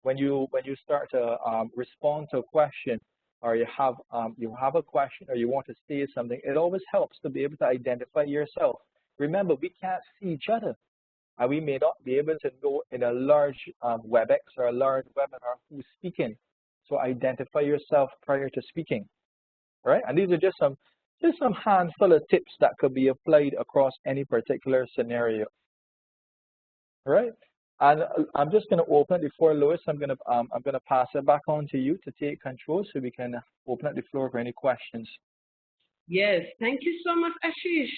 When you start to respond to a question, or you have a question, or you want to say something, it always helps to be able to identify yourself. Remember, we can't see each other, and we may not be able to know in a large WebEx or a large webinar who's speaking. So identify yourself prior to speaking, right? And these are just some handful of tips that could be applied across any particular scenario, right? And I'm just going to open it before Lois. I'm going to pass it back on to you to take control, so we can open up the floor for any questions. Yes, thank you so much, Ashish,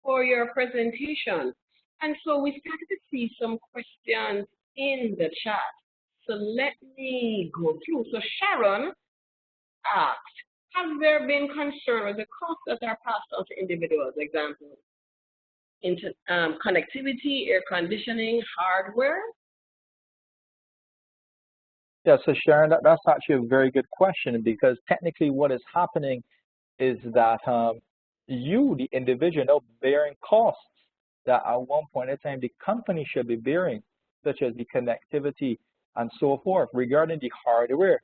for your presentation. And so we started to see some questions in the chat. So let me go through. So Sharon asked, have there been concerns with the costs that are passed on to individuals? Example, into connectivity, air conditioning, hardware? Yeah, so Sharon, that's actually a very good question, because technically what is happening is that you, the individual, are bearing costs that at one point in time the company should be bearing, such as the connectivity and so forth. Regarding the hardware,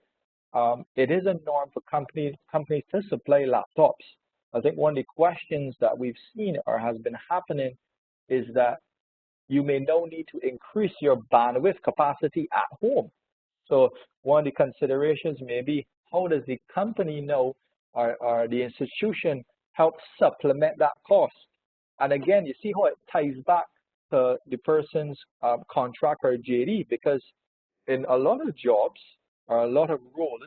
it is a norm for companies to supply laptops. I think one of the questions that we've seen or has been happening is that you may now need to increase your bandwidth capacity at home. So one of the considerations may be, how does the company know or the institution help supplement that cost? And again, you see how it ties back to the person's contract or JD, because in a lot of jobs or a lot of roles,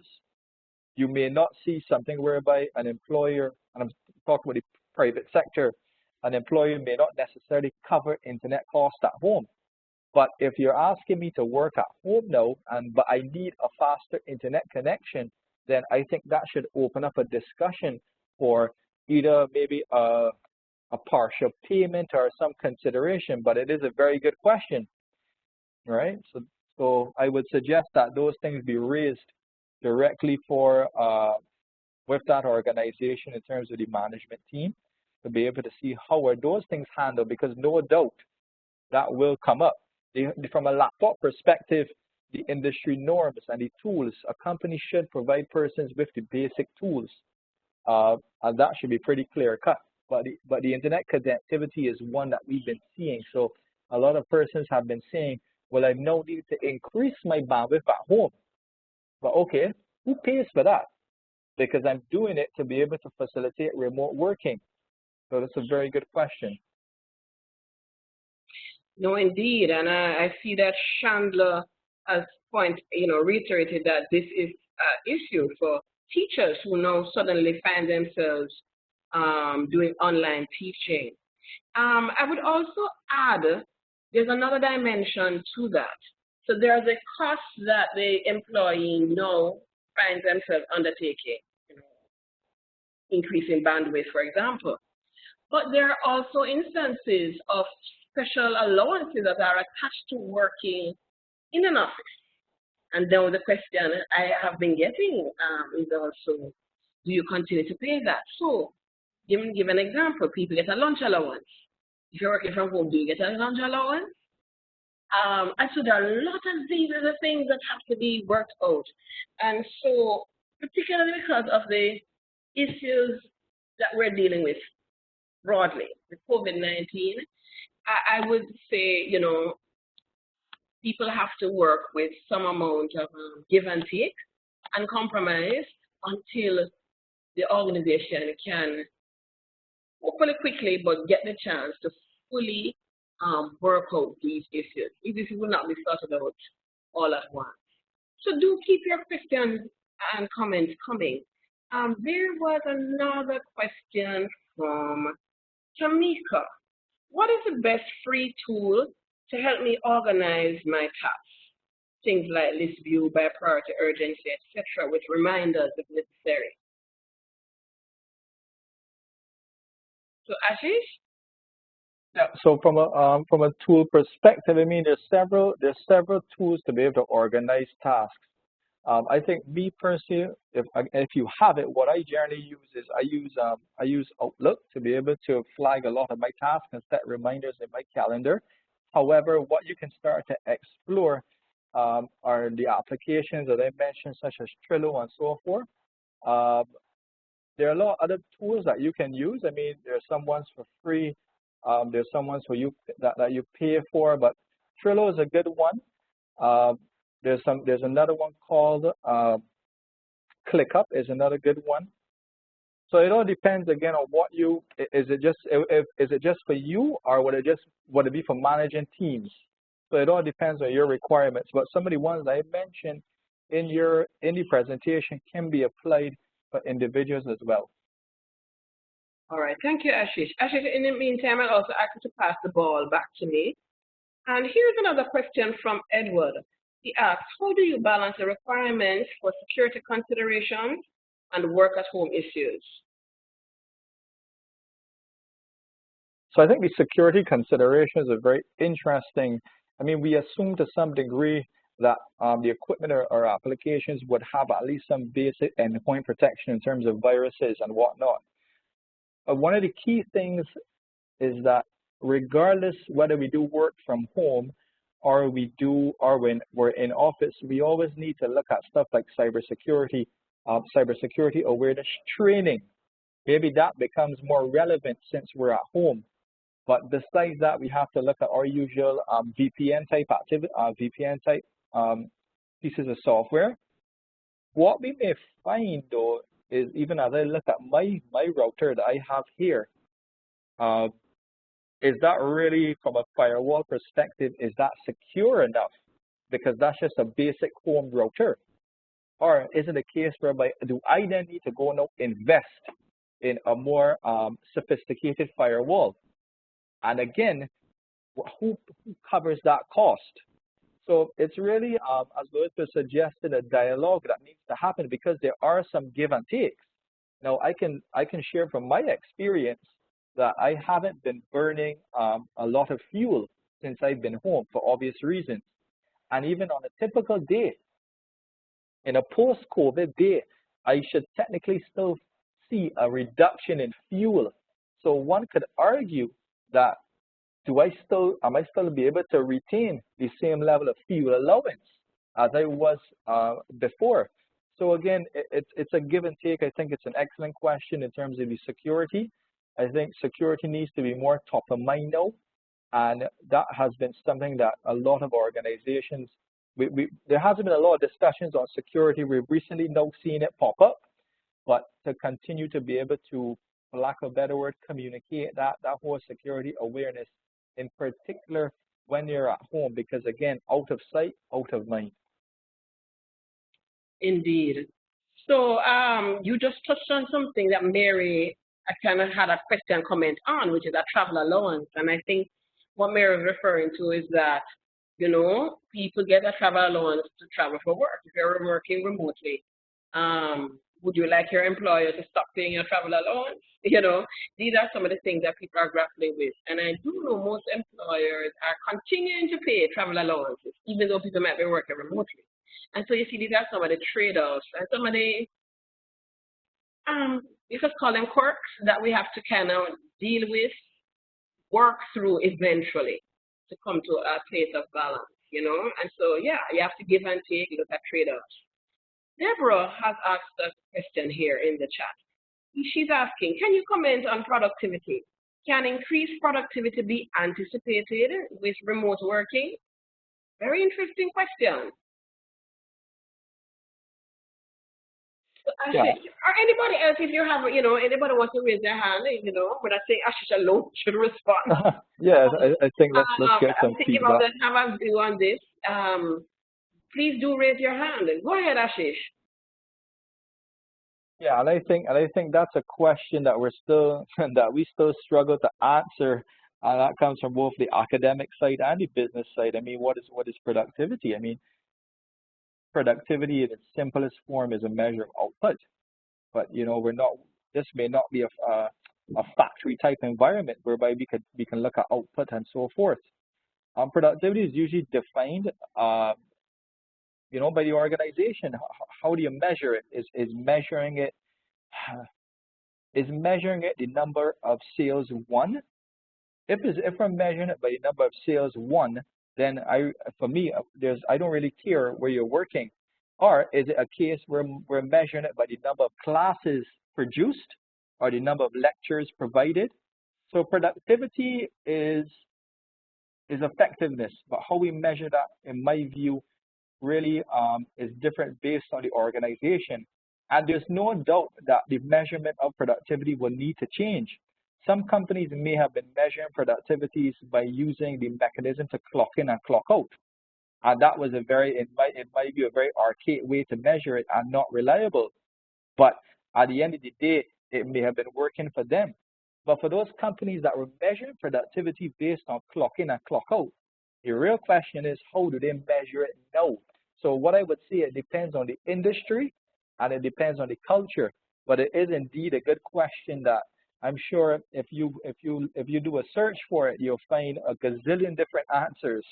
you may not see something whereby an employer, and I'm talking about the private sector, an employer may not necessarily cover internet costs at home. But if you're asking me to work at home now, but I need a faster internet connection, then I think that should open up a discussion for either maybe a partial payment or some consideration. But it is a very good question, right? So I would suggest that those things be raised directly with that organization in terms of the management team, to be able to see how are those things handled, because no doubt that will come up. From a laptop perspective, the industry norms and the tools, a company should provide persons with the basic tools, and that should be pretty clear cut. But the internet connectivity is one that we've been seeing. So a lot of persons have been saying, well, I now need to increase my bandwidth at home. But okay, who pays for that? Because I'm doing it to be able to facilitate remote working. So that's a very good question. No, indeed, and I see that Chandler has reiterated that this is an issue for teachers who now suddenly find themselves doing online teaching. I would also add, there's another dimension to that. So there's a cost that the employee now finds themselves undertaking. increasing bandwidth, for example. But there are also instances of special allowances that are attached to working in an office. And then the question I have been getting is also, do you continue to pay that? So, give an example. People get a lunch allowance. If you're working from home, do you get a lunch allowance? And so there are a lot of these other things that have to be worked out. And so, particularly because of the issues that we're dealing with broadly, with COVID-19, I would say, you know, people have to work with some amount of give and take and compromise until the organization can, hopefully quickly, but get the chance to fully work out these issues. These issues will not be sorted out all at once. So do keep your questions and comments coming. There was another question from Jamaica. What is the best free tool to help me organize my tasks? Things like list view, by priority, urgency, etc., with reminders if necessary. So Ashish? Yeah, so from a tool perspective, I mean, there's several tools to be able to organize tasks. I think me personally, if you have it, what I generally use is I use Outlook to be able to flag a lot of my tasks and set reminders in my calendar. However, what you can start to explore are the applications that I mentioned, such as Trello and so forth. There are a lot of other tools that you can use. I mean, there's some ones for free. There's some ones for you that you pay for, but Trello is a good one. There's another one called ClickUp is another good one. So it all depends again on what you is it just for you, or would it be for managing teams? So it all depends on your requirements. But some of the ones I mentioned in the presentation can be applied for individuals as well. All right, thank you, Ashish. Ashish, in the meantime, I'll also ask you to pass the ball back to me. And here's another question from Edward. He asks, how do you balance the requirements for security considerations and work at home issues? So I think the security considerations are very interesting. I mean, we assume to some degree that the equipment or applications would have at least some basic endpoint protection in terms of viruses and whatnot. One of the key things is that regardless whether we do work from home or when we're in office, we always need to look at stuff like cybersecurity awareness training. Maybe that becomes more relevant since we're at home. But besides that, we have to look at our usual VPN type pieces of software. What we may find though is, even as I look at my router that I have here, is that really, from a firewall perspective, is that secure enough? Because that's just a basic home router. Or is it a case whereby do I then need to go and invest in a more sophisticated firewall? And again, who covers that cost? So it's really, as Louis has suggested, a dialogue that needs to happen, because there are some give and takes. Now, I can share from my experience that I haven't been burning a lot of fuel since I've been home for obvious reasons. And even on a typical day, in a post-COVID day, I should technically still see a reduction in fuel. So one could argue that am I still be able to retain the same level of fuel allowance as I was before? So again, it's a give and take. I think it's an excellent question in terms of the security. I think security needs to be more top of mind now, and that has been something that a lot of organizations, there hasn't been a lot of discussions on security. We've recently now seen it pop up, but to continue to be able to, for lack of a better word, communicate that whole security awareness, in particular when you're at home, because again, out of sight, out of mind. Indeed. So you just touched on something that Mary kind of had a question comment on, which is a travel allowance. And I think what Mary is referring to is that, you know, people get a travel allowance to travel for work if you're working remotely. Would you like your employer to stop paying your travel allowance? You know, these are some of the things that people are grappling with. And I do know most employers are continuing to pay travel allowances, even though people might be working remotely. And so you see, these are some of the trade-offs and some of the, you could call them quirks that we have to kind of deal with, work through eventually to come to a place of balance, you know? And so, yeah, you have to give and take, look at trade-offs. Deborah has asked a question here in the chat. She's asking, can you comment on productivity? Can increased productivity be anticipated with remote working? Very interesting question. So, Yeah, Ashish, or anybody else, if you have, you know, anybody wants to raise their hand, you know, when I say Ashish alone should respond. yeah. I think let's get I'm some thinking about feedback. that, have a view on this. Please do raise your hand. Go ahead, Ashish. Yeah, and I think that's a question that we're still that we still struggle to answer. That comes from both the academic side and the business side. I mean, what is productivity? I mean, productivity in its simplest form is a measure of output. But you know, we're not. This may not be a factory type environment whereby we can look at output and so forth. Productivity is usually defined, you know, by the organization. How do you measure it? Is measuring it is measuring it the number of sales won? If we're measuring it by the number of sales won, then for me I don't really care where you're working. Or is it a case where we're measuring it by the number of classes produced or the number of lectures provided? So productivity is effectiveness, but how we measure that, in my view, really is different based on the organization. And there's no doubt that the measurement of productivity will need to change. Some companies may have been measuring productivities by using the mechanism to clock in and clock out. And that was in my view, a very archaic way to measure it and not reliable. But at the end of the day, it may have been working for them. But for those companies that were measuring productivity based on clock in and clock out, the real question is, how do they measure it now? So what I would say, it depends on the industry and it depends on the culture. But it is indeed a good question that I'm sure if you do a search for it, you'll find a gazillion different answers.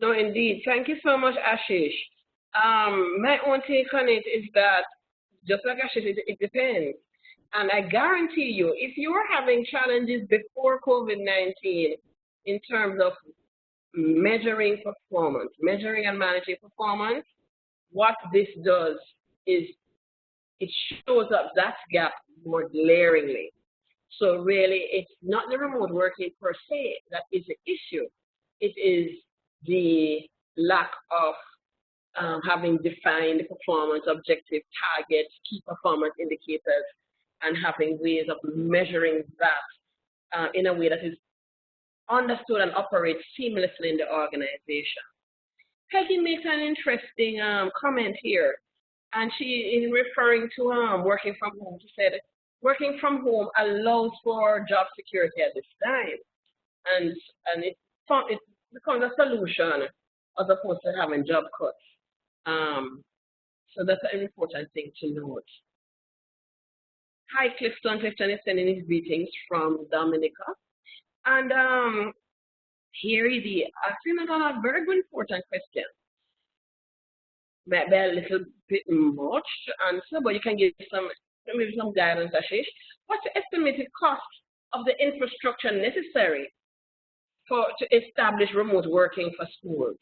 No, indeed. Thank you so much, Ashish. My own take on it is that, just like Ashish, it depends. And I guarantee you, if you were having challenges before COVID-19 in terms of measuring performance, measuring and managing performance, what this does is it shows up that gap more glaringly. So really, it's not the remote working per se that is the issue. It is the lack of having defined performance objective targets, key performance indicators, and having ways of measuring that in a way that is understood and operates seamlessly in the organization. Peggy makes an interesting comment here, and she is referring to working from home. She said, working from home allows for job security at this time, and it becomes a solution as opposed to having job cuts. So that's an important thing to note. Hi, Clifton. Clifton is sending his greetings from Dominica. And here is the asking a very good important question. Maybe a little bit much to answer, but you can give maybe some guidance, Ashish. What's the estimated cost of the infrastructure necessary to establish remote working for schools?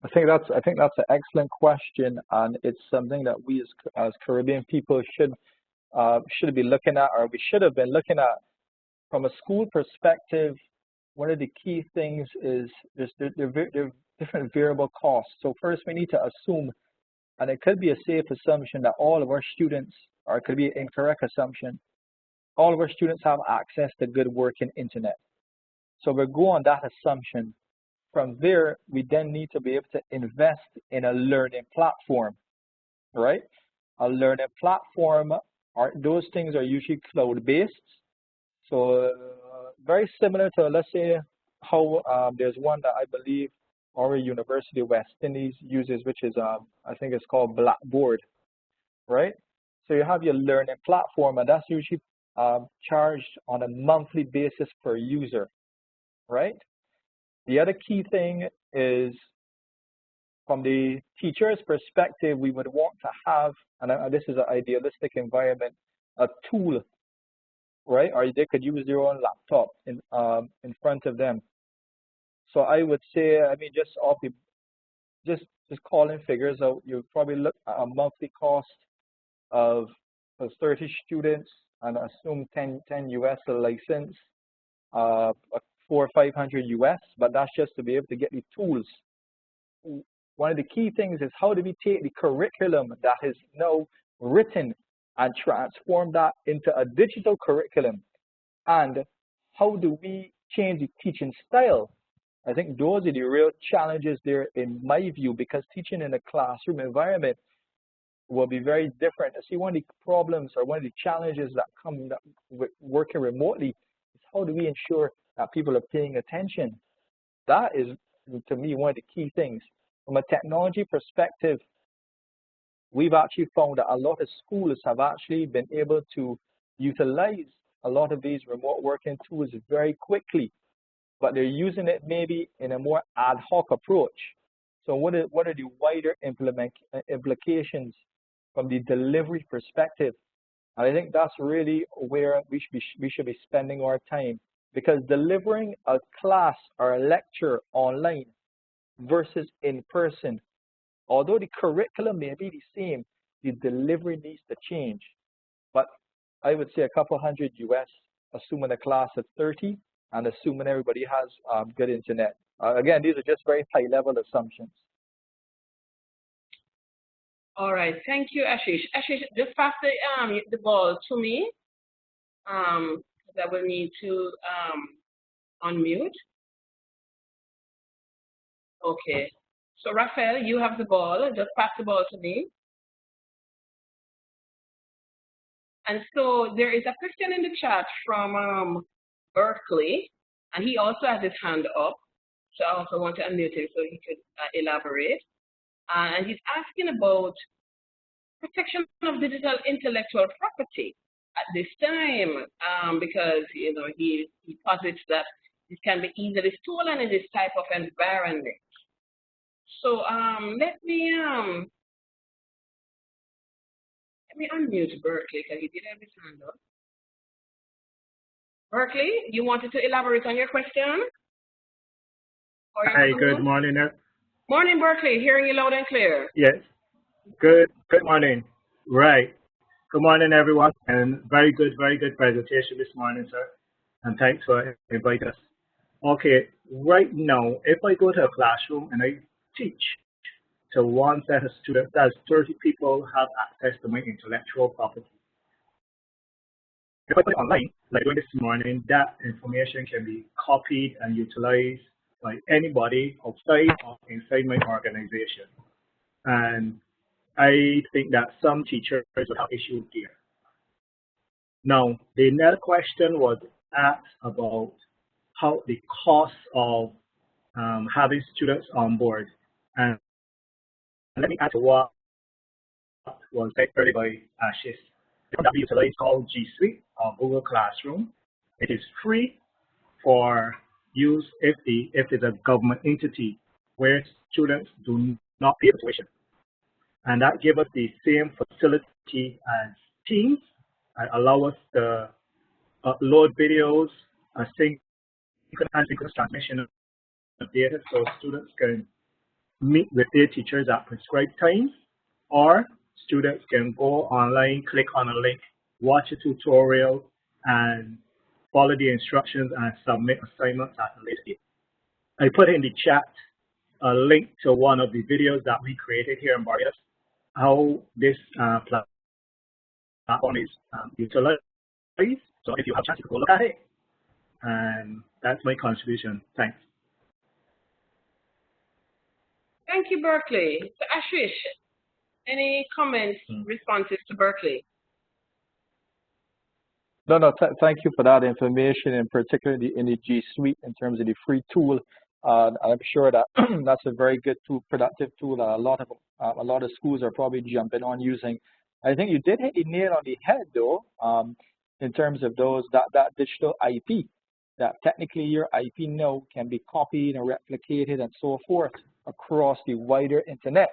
I think that's an excellent question, and it's something that we as Caribbean people should be looking at, or we should have been looking at. From a school perspective, one of the key things is there are different variable costs. So first, we need to assume, and it could be a safe assumption, that all of our students, or it could be an incorrect assumption, all of our students have access to good working internet. So we'll go on that assumption. From there, we then need to be able to invest in a learning platform, right? A learning platform, those things are usually cloud-based. So very similar to, let's say, how there's one that I believe our University of West Indies uses, which is I think it's called Blackboard, right? So you have your learning platform, and that's usually charged on a monthly basis per user, right? The other key thing is, from the teacher's perspective, we would want to have, and this is an idealistic environment, a tool, right? Or they could use their own laptop in front of them. So I would say, I mean, just calling figures out, you probably look at a monthly cost of 30 students and assume 10 US a license, 400 or 500 US, but that's just to be able to get the tools. One of the key things is, how do we take the curriculum that is now written and transform that into a digital curriculum? And how do we change the teaching style? I think those are the real challenges there, in my view, because teaching in a classroom environment will be very different. See, one of the problems or one of the challenges that come with working remotely is, how do we ensure that people are paying attention? That is, to me, one of the key things. From a technology perspective, we've actually found that a lot of schools have actually been able to utilize a lot of these remote working tools very quickly, but they're using it maybe in a more ad hoc approach. So what are the wider implications from the delivery perspective? And I think that's really where we should be spending our time, because delivering a class or a lecture online versus in person, although the curriculum may be the same, the delivery needs to change. But I would say a couple hundred US, assuming a class of 30, and assuming everybody has good internet. Again, these are just very high-level assumptions. All right, thank you, Ashish. Ashish, just pass the ball to me. I will need to unmute. Okay. So, Raphael, you have the ball. Just pass the ball to me. And so there is a question in the chat from Berkeley, and he also has his hand up. So I also want to unmute him so he could elaborate. And he's asking about protection of digital intellectual property at this time, because he posits that it can be easily stolen in this type of environment. So let me unmute Berkeley, because he did have his hand up. Berkeley, you wanted to elaborate on your question? Hi, good morning. Morning, Berkeley. Hearing you loud and clear. Yes, good morning. Right. Good morning, everyone, and very good presentation this morning, sir. And thanks for inviting us. Okay, right now, if I go to a classroom and I teach to one set of students, that's 30 people have access to my intellectual property. If I put it online, like doing this morning, that information can be copied and utilized by anybody outside or inside my organization. And I think that some teachers will have issues here. Now, the another question was asked about how the cost of having students on board. And let me add to what was said earlier by Ashish. The one that we utilize called G Suite or Google Classroom. It is free for use if it's a government entity where students do not pay tuition. And that gives us the same facility as Teams and allow us to upload videos, synchronous transmission of data, so students can meet with their teachers at prescribed times, or students can go online, click on a link, watch a tutorial, and follow the instructions and submit assignments at a later date. I put in the chat a link to one of the videos that we created here in Barbados, how this platform is utilized. So if you have a chance to go look at it, and that's my contribution. Thanks. Thank you, Berkeley. So Ashish, any comments, responses to Berkeley? No, thank you for that information, and particularly in the G Suite in terms of the free tool. And I'm sure that that's a very good tool, productive tool that a lot of schools are probably jumping on using. I think you did hit the nail on the head though, in terms of that digital IP, that technically your IP now can be copied and replicated and so forth across the wider internet.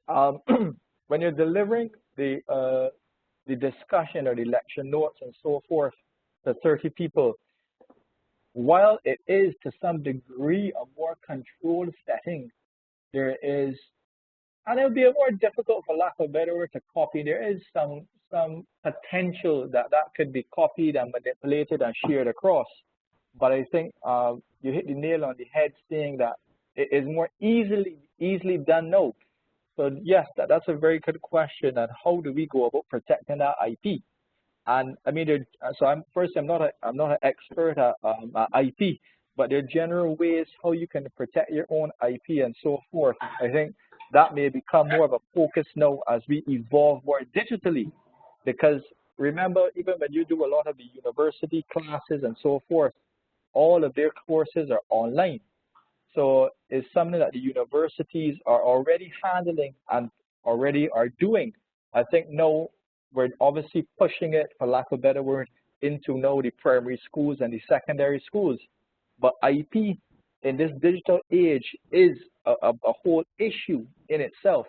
When you're delivering the discussion or the lecture notes and so forth to 30 people, while it is to some degree a more controlled setting, there is, and it would be more difficult, for lack of a better word, to copy. There is some potential that could be copied and manipulated and shared across. But I think you hit the nail on the head, saying that it is more easily done now. So yes, that's a very good question. And how do we go about protecting that IP? And I mean, so I'm not an expert at IP, but there are general ways how you can protect your own IP and so forth. I think that may become more of a focus now as we evolve more digitally, because remember, even when you do a lot of the university classes and so forth, all of their courses are online. So it's something that the universities are already handling and already are doing. I think now we're obviously pushing it, for lack of a better word, into now the primary schools and the secondary schools. But IP in this digital age is a whole issue in itself.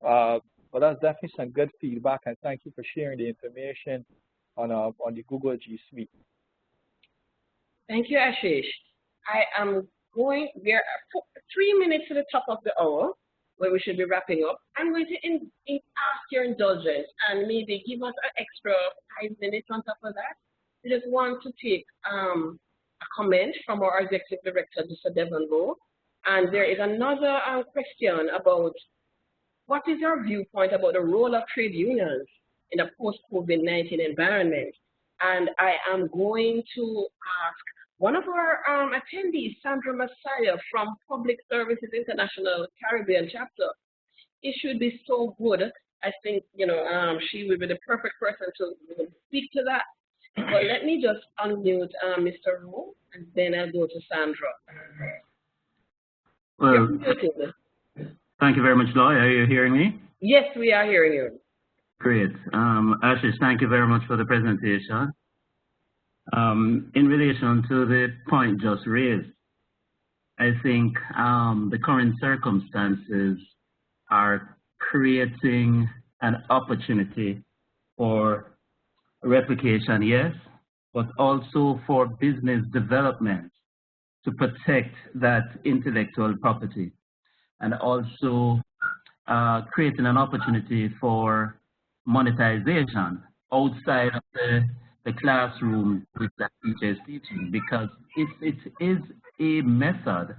But that's definitely some good feedback, and thank you for sharing the information on the Google G Suite. Thank you, Ashish. We're 3 minutes to the top of the hour, where we should be wrapping up. I'm going to ask your indulgence and maybe give us an extra 5 minutes on top of that. We just want to take a comment from our Executive Director, Mr. Devon Lowe. And there is another question about what is your viewpoint about the role of trade unions in a post-COVID-19 environment? And I am going to ask one of our attendees, Sandra Messiah from Public Services International Caribbean Chapter. It should be so good. I think, she would be the perfect person to speak to that. But let me just unmute Mr. Rowe, and then I'll go to Sandra. Well, thank you very much, Loy. Are you hearing me? Yes, we are hearing you. Great. Ashish, thank you very much for the presentation. In relation to the point just raised, I think the current circumstances are creating an opportunity for replication, yes, but also for business development to protect that intellectual property, and also creating an opportunity for monetization outside of the classroom with that teacher is teaching, because it is a method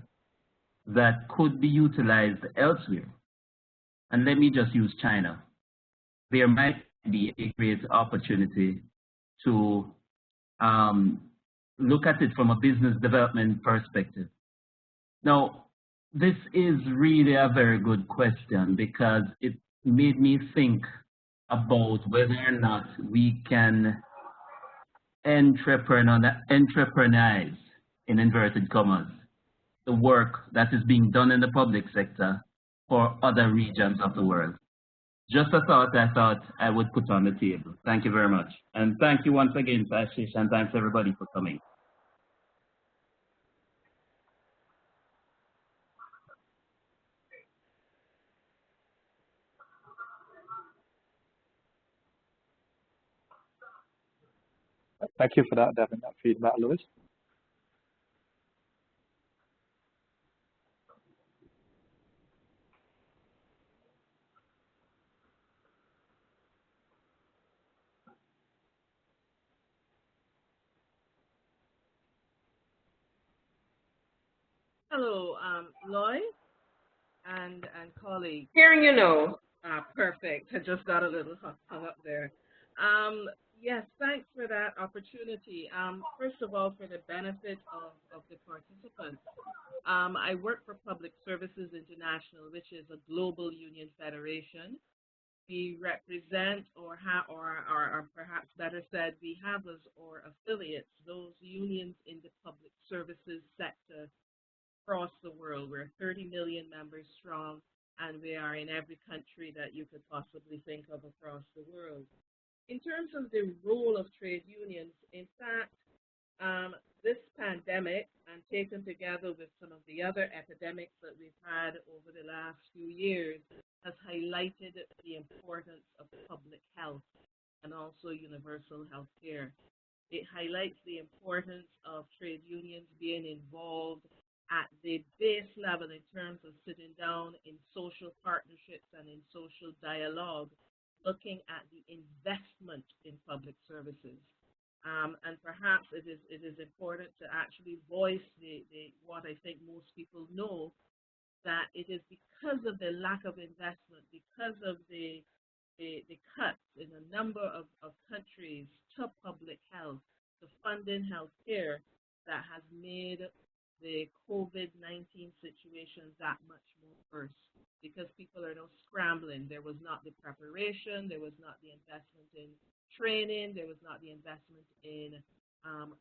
that could be utilized elsewhere. And let me just use China. There might be a great opportunity to look at it from a business development perspective. Now, this is really a very good question, because it made me think about whether or not we can entrepreneurs, in inverted commas, the work that is being done in the public sector for other regions of the world. Just a thought I thought I would put on the table. Thank you very much. And thank you once again, Ashish, and thanks everybody for coming. Thank you for that, Devin, that feedback, Louis. Hello, Loy and colleagues. Hearing you now. Perfect. I just got a little hung up there. Yes, thanks for that opportunity. First of all, for the benefit of the participants, I work for Public Services International, which is a global union federation. We represent, or perhaps better said, we have as or affiliates those unions in the public services sector across the world. We're 30 million members strong, and we are in every country that you could possibly think of across the world. In terms of the role of trade unions, in fact, this pandemic, and taken together with some of the other epidemics that we've had over the last few years, has highlighted the importance of public health and also universal health care. It highlights the importance of trade unions being involved at the base level in terms of sitting down in social partnerships and in social dialogue, looking at the investment in public services. And perhaps it is important to actually voice what I think most people know, that it is because of the lack of investment, because of the cuts in a number of countries to public health, to funding healthcare, that has made the COVID-19 situation that much more worse, because people are now scrambling. There was not the preparation, there was not the investment in training, there was not the investment in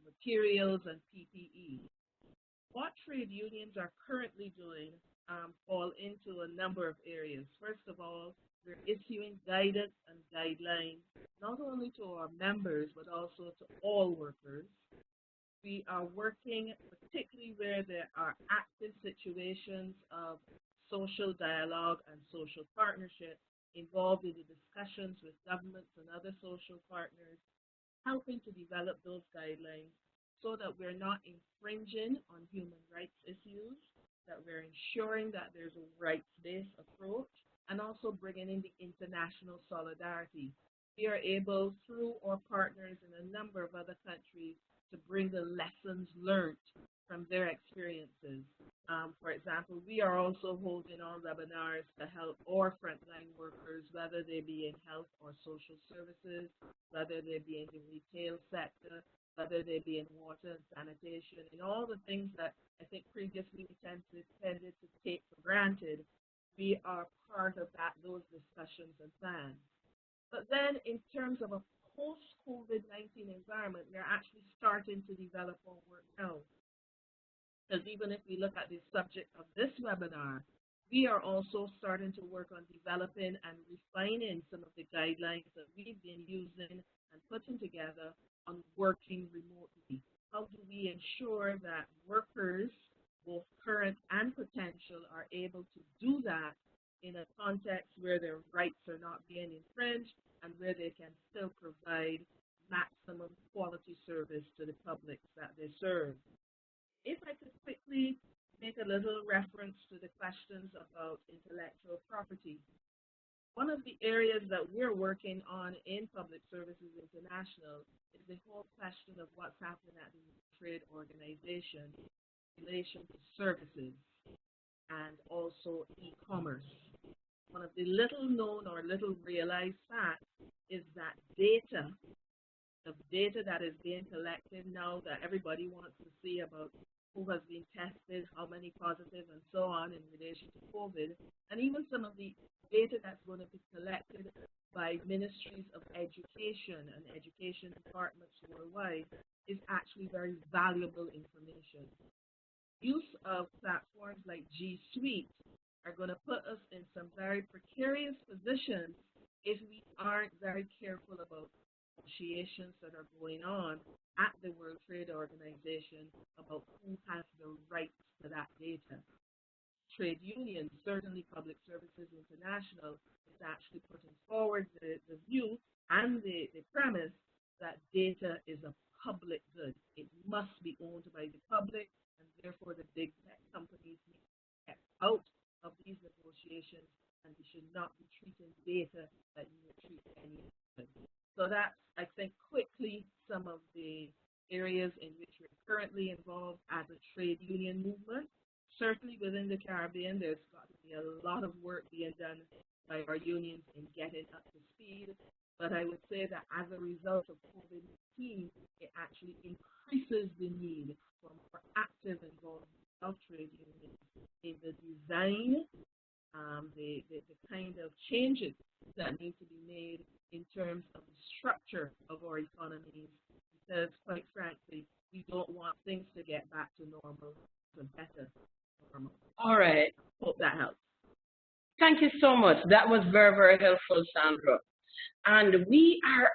materials and PPE. What trade unions are currently doing fall into a number of areas. First of all, we're issuing guidance and guidelines not only to our members but also to all workers. We are working particularly where there are active situations of social dialogue and social partnership involved in the discussions with governments and other social partners, helping to develop those guidelines so that we're not infringing on human rights issues, that we're ensuring that there's a rights-based approach, and also bringing in the international solidarity. We are able, through our partners in a number of other countries, to bring the lessons learned from their experiences. For example, we are also holding our webinars to help our frontline workers, whether they be in health or social services, whether they be in the retail sector, whether they be in water and sanitation, and all the things that I think previously we tended to take for granted. We are part of those discussions and plans. But then in terms of a post-COVID-19 environment, we're actually starting to develop our work now. Because even if we look at the subject of this webinar, we are also starting to work on developing and refining some of the guidelines that we've been using and putting together on working remotely. How do we ensure that workers, both current and potential, are able to do that in a context where their rights are not being infringed and where they can still provide maximum quality service to the publics that they serve? If I could quickly make a little reference to the questions about intellectual property. One of the areas that we're working on in Public Services International is the whole question of what's happening at the trade organization in relation to services and also e-commerce. One of the little known or little realized facts is that the data that is being collected now, that everybody wants to see about who has been tested, how many positive, and so on in relation to COVID, and even some of the data that's going to be collected by ministries of education and education departments worldwide, is actually very valuable information. Use of platforms like G Suite are going to put us in some very precarious positions if we aren't very careful about negotiations that are going on at the World Trade Organization about who has the rights to that data. Trade unions, certainly Public Services International, is actually putting forward the view and the premise that data is a public good. It must be owned by the public, and therefore the big tech companies need to get out of these negotiations, and we should not be treating data that you would treat any other. So that's, I think, quickly some of the areas in which we're currently involved as a trade union movement. Certainly within the Caribbean, there's got to be a lot of work being done by our unions in getting up to speed. But I would say that as a result of COVID-19, it actually increases the need for more active involvement of trade unions in the design, the kind of changes that need to be made in terms of the structure of our economies, because quite frankly, we don't want things to get back to normal and better. All right. Hope that helps. Thank you so much. That was very, very helpful, Sandra. And we are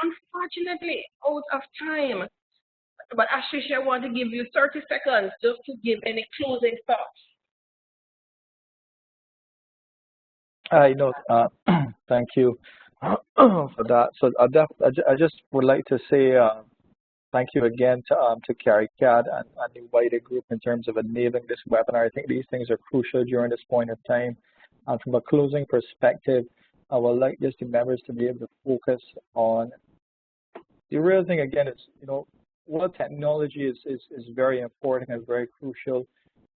unfortunately out of time. But Ashish, I want to give you 30 seconds just to give any closing thoughts. I know. Thank you for that. So I just would like to say thank you again to CARICAD and the wider group in terms of enabling this webinar. I think these things are crucial during this point of time. And from a closing perspective, I would like just the members to be able to focus on the real thing again is, while technology is very important and very crucial,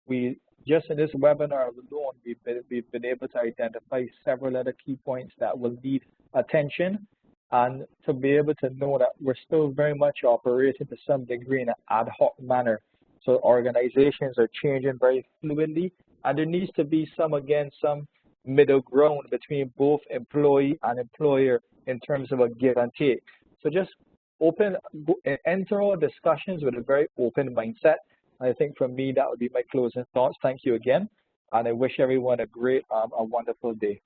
we just in this webinar alone, we've been able to identify several other key points that will need attention, and to be able to know that we're still very much operating to some degree in an ad hoc manner. So organizations are changing very fluidly, and there needs to be some middle ground between both employee and employer in terms of a give and take. So just enter all discussions with a very open mindset. I think for me, that would be my closing thoughts. Thank you again, and I wish everyone a wonderful day.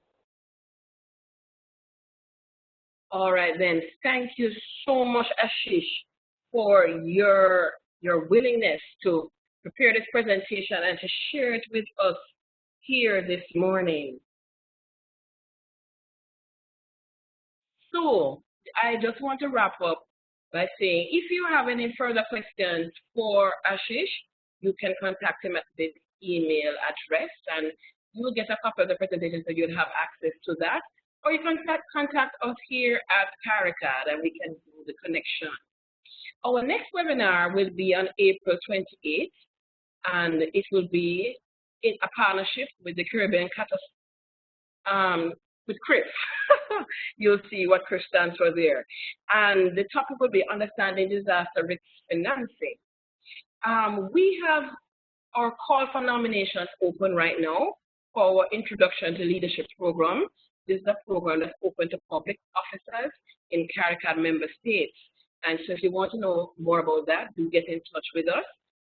All right, then. Thank you so much, Ashish, for your willingness to prepare this presentation and to share it with us here this morning. So I just want to wrap up by saying, if you have any further questions for Ashish, you can contact him at this email address, and you will get a copy of the presentation so you'll have access to that. Or you can contact us here at CARICAD, and we can do the connection. Our next webinar will be on April 28th, and it will be in a partnership with the Caribbean with Chris. You'll see what Chris stands for there. And the topic will be understanding disaster risk financing. We have our call for nominations open right now for our Introduction to Leadership program. This is a program that's open to public officers in CARICAD member states. And so if you want to know more about that, do get in touch with us.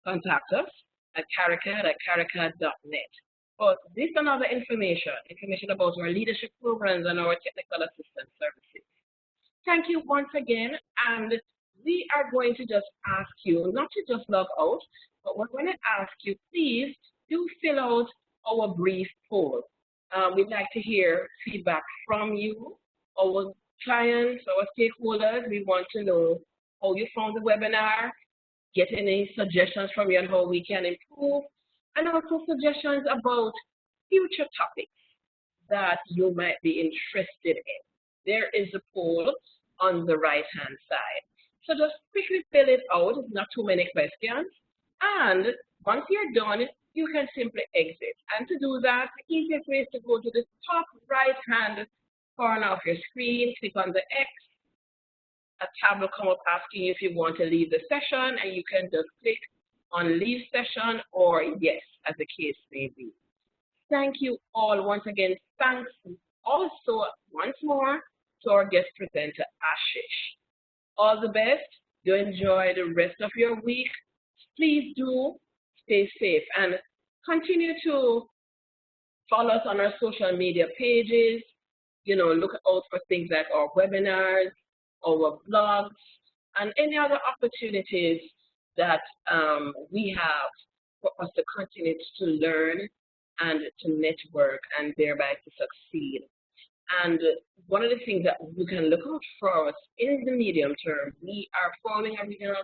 Contact us at caricad@caricad.net. But this and other information about our leadership programs and our technical assistance services. Thank you once again, and we are going to just ask you not to just log out, but we're going to ask you, please do fill out our brief poll. We'd like to hear feedback from you, our clients, our stakeholders. We want to know how you found the webinar, get any suggestions from you on how we can improve, and also suggestions about future topics that you might be interested in. There is a poll on the right-hand side. So just quickly fill it out. It's not too many questions. And once you're done, you can simply exit. And to do that, the easiest way is to go to the top right-hand corner of your screen, click on the X. A tab will come up asking you if you want to leave the session, and you can just click on leave session or yes, as the case may be. Thank you all once again. Thanks also once more to our guest presenter, Ashish. All the best. Do enjoy the rest of your week. Please do stay safe and continue to follow us on our social media pages. Look out for things like our webinars, our blogs, and any other opportunities that we have for us to continue to learn and to network and thereby to succeed. And one of the things that you can look out for us in the medium term, we are forming a regional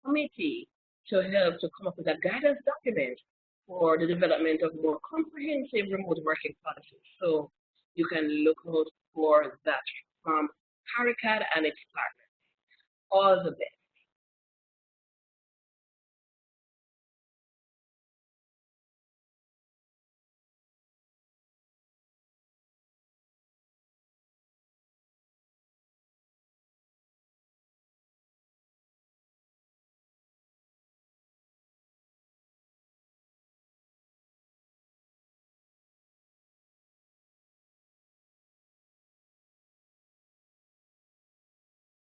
committee to help to come up with a guidance document for the development of more comprehensive remote working policies. So you can look out for that from CARICAD and its partners. All the best.